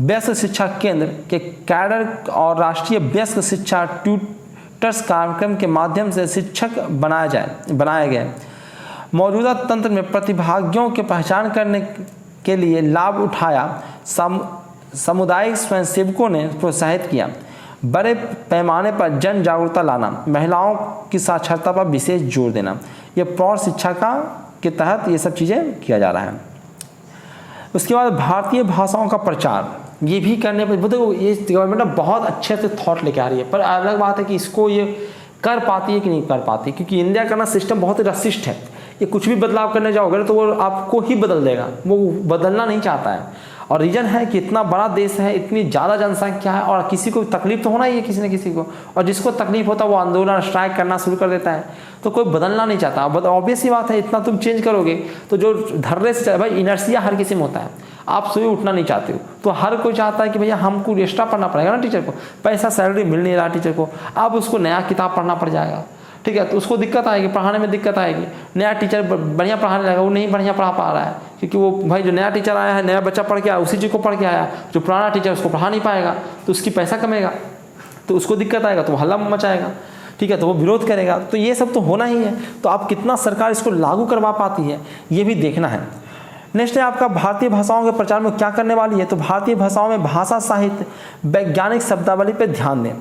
वयस्क शिक्षा केंद्र के कैडर और राष्ट्रीय वयस्क शिक्षा ट्यूटर्स कार्यक्रम के माध्यम से शिक्षक बनाया गया। मौजूदा तंत्र में प्रतिभागियों की पहचान करने के लिए लाभ उठाया, सामुदायिक स्वयंसेवकों ने प्रोत्साहित किया, बड़े पैमाने पर जन जागरूकता लाना, महिलाओं की साक्षरता पर विशेष जोर देना। ये प्रौढ़ शिक्षा के तहत ये सब चीज़ें किया जा रहा है। उसके बाद भारतीय भाषाओं का प्रचार, ये भी करने पर देखो ये गवर्नमेंट बहुत अच्छे से थॉट लेके आ रही है, पर अलग बात है कि इसको ये कर पाती है कि नहीं कर पाती, क्योंकि इंडिया का ना सिस्टम बहुत ही रसिस्ट है। ये कुछ भी बदलाव करने जाओगे तो वो आपको ही बदल देगा, वो बदलना नहीं चाहता है। और रीज़न है कि इतना बड़ा देश है, इतनी ज़्यादा जनसंख्या है, और किसी को तकलीफ तो होना ही है, किसी न किसी को, और जिसको तकलीफ होता है वो आंदोलन स्ट्राइक करना शुरू कर देता है। तो कोई बदलना नहीं चाहता। ऑब्वियस ही बात है, इतना तुम चेंज करोगे तो जो धर्रे से भाई इनर्सिया हर किसी में होता है। आप सुबह उठना नहीं चाहते हो तो हर कोई चाहता है कि भैया हमको एक्स्ट्रा पढ़ना पड़ेगा ना, टीचर को पैसा सैलरी मिल नहीं रहा टीचर को, अब उसको नया किताब पढ़ना पड़ जाएगा। ठीक है, तो उसको दिक्कत आएगी, पढ़ाने में दिक्कत आएगी। नया टीचर बढ़िया पढ़ाने लगेगा, वो नहीं बढ़िया पढ़ा पा रहा है, क्योंकि वो भाई जो नया टीचर आया है, नया बच्चा पढ़ के आया, उसी चीज़ को पढ़ के आया, जो पुराना टीचर उसको पढ़ा नहीं पाएगा, तो उसकी पैसा कमेगा, तो उसको दिक्कत आएगा, तो वो हल्ला मचाएगा। ठीक है, तो वो विरोध करेगा। तो ये सब तो होना ही है। तो आप कितना सरकार इसको लागू करवा पाती है, ये भी देखना है। नेक्स्ट है आपका भारतीय भाषाओं के प्रचार में क्या करने वाली है। तो भारतीय भाषाओं में भाषा साहित्य, वैज्ञानिक शब्दावली पर ध्यान दें।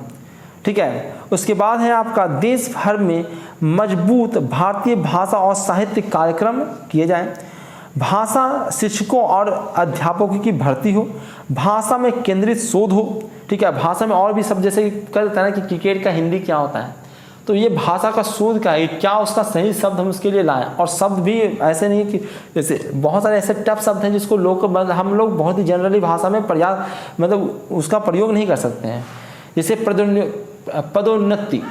ठीक है, उसके बाद है आपका देश भर में मजबूत भारतीय भाषा और साहित्य कार्यक्रम किए जाएं। भाषा शिक्षकों और अध्यापकों की भर्ती हो, भाषा में केंद्रित शोध हो। ठीक है, भाषा में और भी सब, जैसे कहते हैं ना कि क्रिकेट का हिंदी क्या होता है, तो ये भाषा का शोध का है, क्या उसका सही शब्द हम उसके लिए लाएं। और शब्द भी ऐसे नहीं कि जैसे बहुत सारे ऐसे टफ शब्द हैं जिसको हम लोग बहुत ही जनरली भाषा में उसका प्रयोग नहीं कर सकते हैं। जैसे पदोन्नति।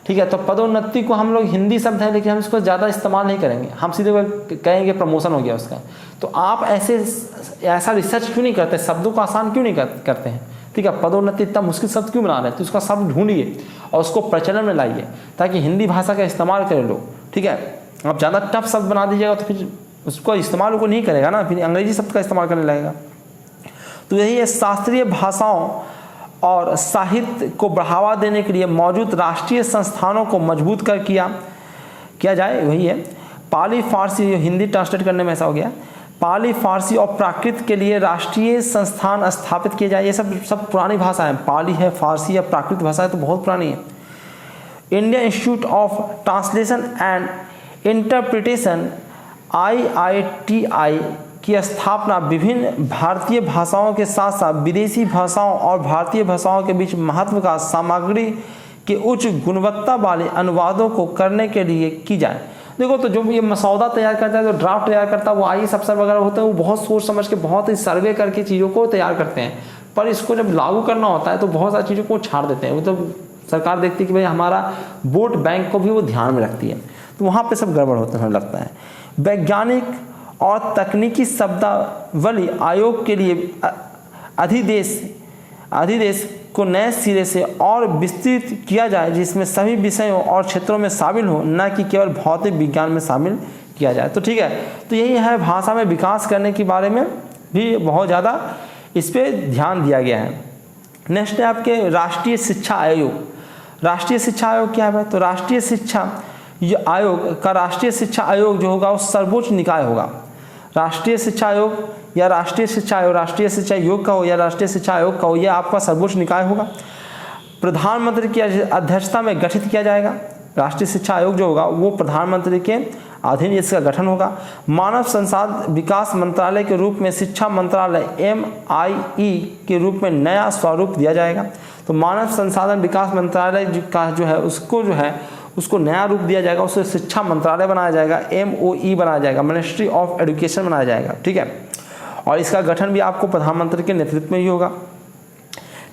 ठीक है, तो पदोन्नति को हम लोग हिंदी शब्द है लेकिन हम इसको ज़्यादा इस्तेमाल नहीं करेंगे, हम सीधे कहेंगे प्रमोशन हो गया उसका। तो आप ऐसा रिसर्च क्यों नहीं करते, शब्दों को आसान क्यों नहीं करते हैं। ठीक है, पदोन्नति इतना मुश्किल शब्द क्यों बना रहे हैं, तो उसका शब्द ढूंढिए और उसको प्रचलन में लाइए ताकि हिंदी भाषा का इस्तेमाल करें लोग। ठीक है, आप ज़्यादा टफ शब्द बना दीजिएगा तो फिर उसको इस्तेमाल को नहीं करेगा ना, फिर अंग्रेजी शब्द का इस्तेमाल करने लगेगा। तो यही है, शास्त्रीय भाषाओं और साहित्य को बढ़ावा देने के लिए मौजूद राष्ट्रीय संस्थानों को मजबूत किया जाए। वही है पाली फारसी, हिंदी ट्रांसलेट करने में ऐसा हो गया, पाली फारसी और प्राकृत के लिए राष्ट्रीय संस्थान स्थापित किए जाए। ये सब पुरानी भाषा है, पाली है, फारसी है, प्राकृत भाषा है, तो बहुत पुरानी है। India institute of translation and interpretation IITI की स्थापना विभिन्न भारतीय भाषाओं के साथ साथ विदेशी भाषाओं और भारतीय भाषाओं के बीच महत्व का सामग्री के उच्च गुणवत्ता वाले अनुवादों को करने के लिए की जाए। देखो, तो जो ये मसौदा तैयार करता है, जो ड्राफ्ट तैयार करता है, वो IAS अफसर वगैरह होते हैं, वो बहुत सोच समझ के बहुत ही सर्वे करके चीज़ों को तैयार करते हैं, पर इसको जब लागू करना होता है तो बहुत सारी चीज़ों को छाड़ देते हैं। वो तो सरकार देखती है कि भाई हमारा वोट बैंक को भी वो ध्यान में रखती है, तो वहाँ पर सब गड़बड़ होता है लगता है। वैज्ञानिक और तकनीकी शब्दावली आयोग के लिए अधिदेश को नए सिरे से और विस्तृत किया जाए, जिसमें सभी विषयों और क्षेत्रों में शामिल हो, न कि केवल भौतिक विज्ञान में शामिल किया जाए। तो ठीक है, तो यही है, भाषा में विकास करने के बारे में भी बहुत ज़्यादा इस पर ध्यान दिया गया है। नेक्स्ट है आपके राष्ट्रीय शिक्षा आयोग। राष्ट्रीय शिक्षा आयोग क्या है? तो राष्ट्रीय शिक्षा आयोग जो होगा वो सर्वोच्च निकाय होगा। राष्ट्रीय शिक्षा आयोग या राष्ट्रीय शिक्षा आयोग का हो या राष्ट्रीय शिक्षा आयोग का हो, यह आपका सर्वोच्च निकाय होगा। प्रधानमंत्री की अध्यक्षता में गठित किया जाएगा। राष्ट्रीय शिक्षा आयोग जो होगा वो प्रधानमंत्री के अधीन इसका गठन होगा। मानव संसाधन विकास मंत्रालय के रूप में शिक्षा मंत्रालय MIE के रूप में नया स्वरूप दिया जाएगा। तो मानव संसाधन विकास मंत्रालय का जो है उसको नया रूप दिया जाएगा, उसे शिक्षा मंत्रालय बनाया जाएगा, MOE बनाया जाएगा, मिनिस्ट्री ऑफ एजुकेशन बनाया जाएगा। ठीक है, और इसका गठन भी आपको प्रधानमंत्री के नेतृत्व में ही होगा।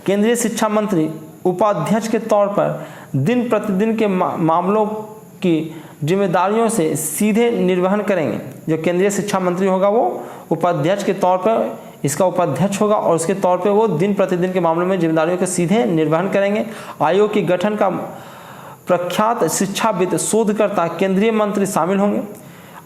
केंद्रीय शिक्षा मंत्री उपाध्यक्ष के तौर पर दिन प्रतिदिन के मामलों की जिम्मेदारियों से सीधे निर्वहन करेंगे। जो केंद्रीय शिक्षा मंत्री होगा वो उपाध्यक्ष के तौर पर इसका उपाध्यक्ष होगा और उसके तौर पे वो दिन प्रतिदिन के मामलों में जिम्मेदारियों के सीधे निर्वहन करेंगे। आयोग के गठन का प्रख्यात शिक्षाविद शोधकर्ता केंद्रीय मंत्री शामिल होंगे।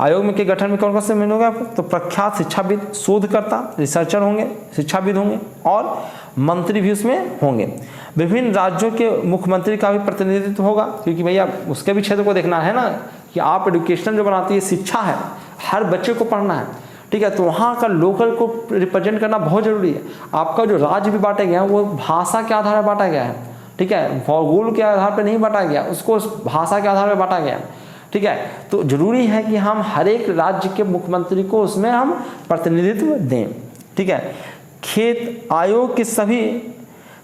आयोग में के गठन में कौन कौन से होगा? तो प्रख्यात शिक्षाविद, शोधकर्ता, रिसर्चर होंगे, शिक्षाविद होंगे और मंत्री भी उसमें होंगे। विभिन्न राज्यों के मुख्यमंत्री का भी प्रतिनिधित्व होगा, क्योंकि भैया उसके भी क्षेत्र को देखना है ना कि आप एजुकेशन जो बनाती है, शिक्षा है, हर बच्चे को पढ़ना है। ठीक है, तो वहाँ का लोकल को रिप्रेजेंट करना बहुत जरूरी है। आपका जो राज्य भी बांटा गया है वो भाषा के आधार पर बांटा गया है। ठीक है, भूगोल के आधार पर नहीं बांटा गया, उसको भाषा के आधार पर बांटा गया। ठीक है, तो जरूरी है कि हम हर एक राज्य के मुख्यमंत्री को उसमें हम प्रतिनिधित्व दें। ठीक है, खेत आयोग के सभी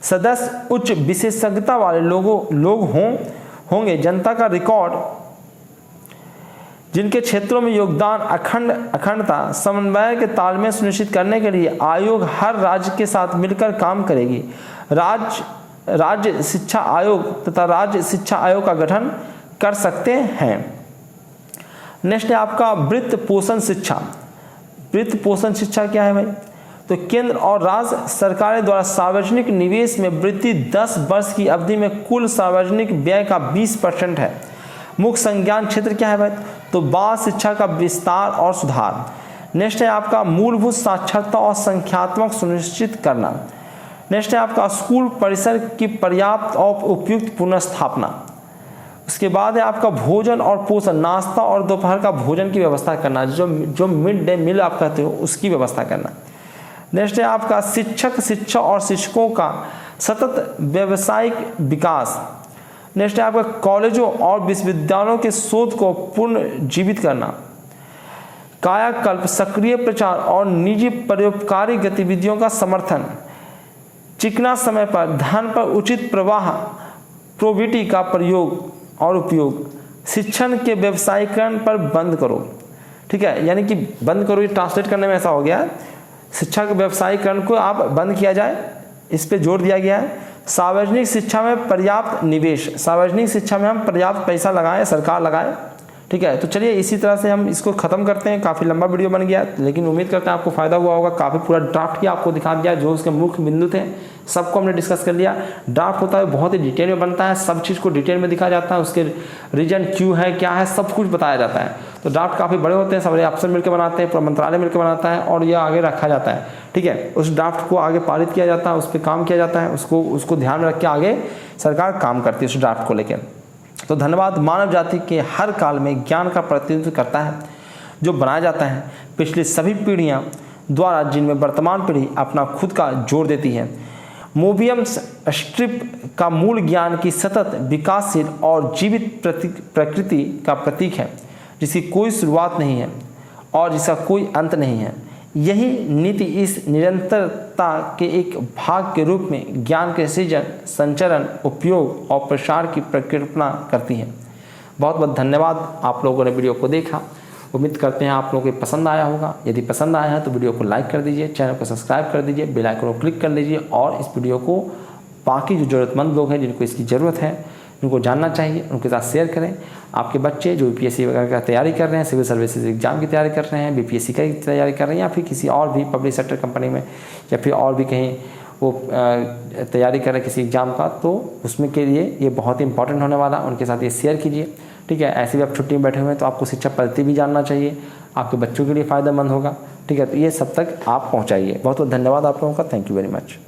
सदस्य उच्च विशेषज्ञता वाले लोग होंगे। जनता का रिकॉर्ड, जिनके क्षेत्रों में योगदान अखंडता समन्वय के तालमेल सुनिश्चित करने के लिए आयोग हर राज्य के साथ मिलकर काम करेगी। राज्य शिक्षा आयोग तथा राज्य शिक्षा आयोग का गठन कर सकते हैं। नेक्स्ट है आपका वित्त पोषण शिक्षा। वित्त पोषण शिक्षा क्या है भाई? तो केंद्र और राज्य सरकारें द्वारा सार्वजनिक निवेश में वृद्धि 10 वर्ष की अवधि में कुल सार्वजनिक व्यय का 20% है। मुख्य संज्ञान क्षेत्र क्या है भाई? तो बाल शिक्षा का विस्तार और सुधार। नेक्स्ट है आपका मूलभूत साक्षरता और संख्यात्मक सुनिश्चित करना। नेक्स्ट है आपका स्कूल परिसर की पर्याप्त और उपयुक्त पुनर्स्थापना। उसके बाद है आपका भोजन और पोषण, नाश्ता और दोपहर का भोजन की व्यवस्था करना, जो मिड डे मील आप कहते हो उसकी व्यवस्था करना। नेक्स्ट है आपका शिक्षा और शिक्षकों का सतत व्यावसायिक विकास। नेक्स्ट है आपका कॉलेजों और विश्वविद्यालयों के शोध को पुनर्जीवित करना। कायाकल्प, सक्रिय प्रचार और निजी परोपकारी गतिविधियों का समर्थन। चिकना समय पर धन पर उचित प्रवाह, प्रोबिटी का प्रयोग और उपयोग। शिक्षण के व्यवसायीकरण पर बंद करो। ठीक है, यानी कि बंद करो, ये ट्रांसलेट करने में ऐसा हो गया है, शिक्षा के व्यवसायीकरण को आप बंद किया जाए, इस पे जोर दिया गया है। सार्वजनिक शिक्षा में पर्याप्त निवेश, सार्वजनिक शिक्षा में हम पर्याप्त पैसा लगाएं, सरकार लगाए। ठीक है, तो चलिए इसी तरह से हम इसको खत्म करते हैं। काफ़ी लंबा वीडियो बन गया, लेकिन उम्मीद करते हैं आपको फायदा हुआ होगा। काफ़ी पूरा ड्राफ्ट ही आपको दिखा दिया, जो उसके मुख्य बिंदु थे सबको हमने डिस्कस कर लिया। ड्राफ्ट होता है बहुत ही डिटेल में बनता है, सब चीज़ को डिटेल में दिखाया जाता है, उसके रीजन क्यों है, क्या है, सब कुछ बताया जाता है। तो ड्राफ्ट काफ़ी बड़े होते हैं, सारे अफसर मिलकर बनाते हैं, पूरा मंत्रालय मिलकर बनाता है और ये आगे रखा जाता है। ठीक है, उस ड्राफ्ट को आगे पारित किया जाता है, उस पर काम किया जाता है, उसको ध्यान में रख के आगे सरकार काम करती है उस ड्राफ्ट को लेकर। तो धन्यवाद। मानव जाति के हर काल में ज्ञान का प्रतिनिधित्व करता है, जो बनाया जाता है पिछली सभी पीढ़ियां द्वारा, जिनमें वर्तमान पीढ़ी अपना खुद का जोड़ देती है। मोबियस स्ट्रिप का मूल ज्ञान की सतत विकासशील और जीवित प्रकृति का प्रतीक है, जिसकी कोई शुरुआत नहीं है और जिसका कोई अंत नहीं है। यही नीति इस निरंतरता के एक भाग के रूप में ज्ञान के सृजन, संचरण, उपयोग और प्रसार की परिकल्पना करती है। बहुत बहुत धन्यवाद, आप लोगों ने वीडियो को देखा। उम्मीद करते हैं आप लोगों को पसंद आया होगा। यदि पसंद आया है तो वीडियो को लाइक कर दीजिए, चैनल को सब्सक्राइब कर दीजिए, बेल आइकन को क्लिक कर लीजिए और इस वीडियो को बाकी जो ज़रूरतमंद लोग हैं, जिनको इसकी ज़रूरत है, उनको जानना चाहिए, उनके साथ शेयर करें। आपके बच्चे जो यूपीएससी वगैरह का तैयारी कर रहे हैं, सिविल सर्विसेज एग्जाम की तैयारी कर रहे हैं, बीपीएससी की तैयारी कर रहे हैं, या फिर किसी और भी पब्लिक सेक्टर कंपनी में या फिर और भी कहीं वो तैयारी कर रहे हैं किसी एग्ज़ाम का, तो उसमें के लिए ये बहुत ही इंपॉर्टेंट होने वाला, उनके साथ ये शेयर कीजिए। ठीक है, ऐसे भी आप छुट्टी में बैठे हुए हैं तो आपको शिक्षा पद्धति भी जानना चाहिए, आपके बच्चों के लिए फ़ायदेमंद होगा। ठीक है, तो ये सब तक आप पहुँचाइए। बहुत बहुत धन्यवाद आप लोगों का। Thank you very much.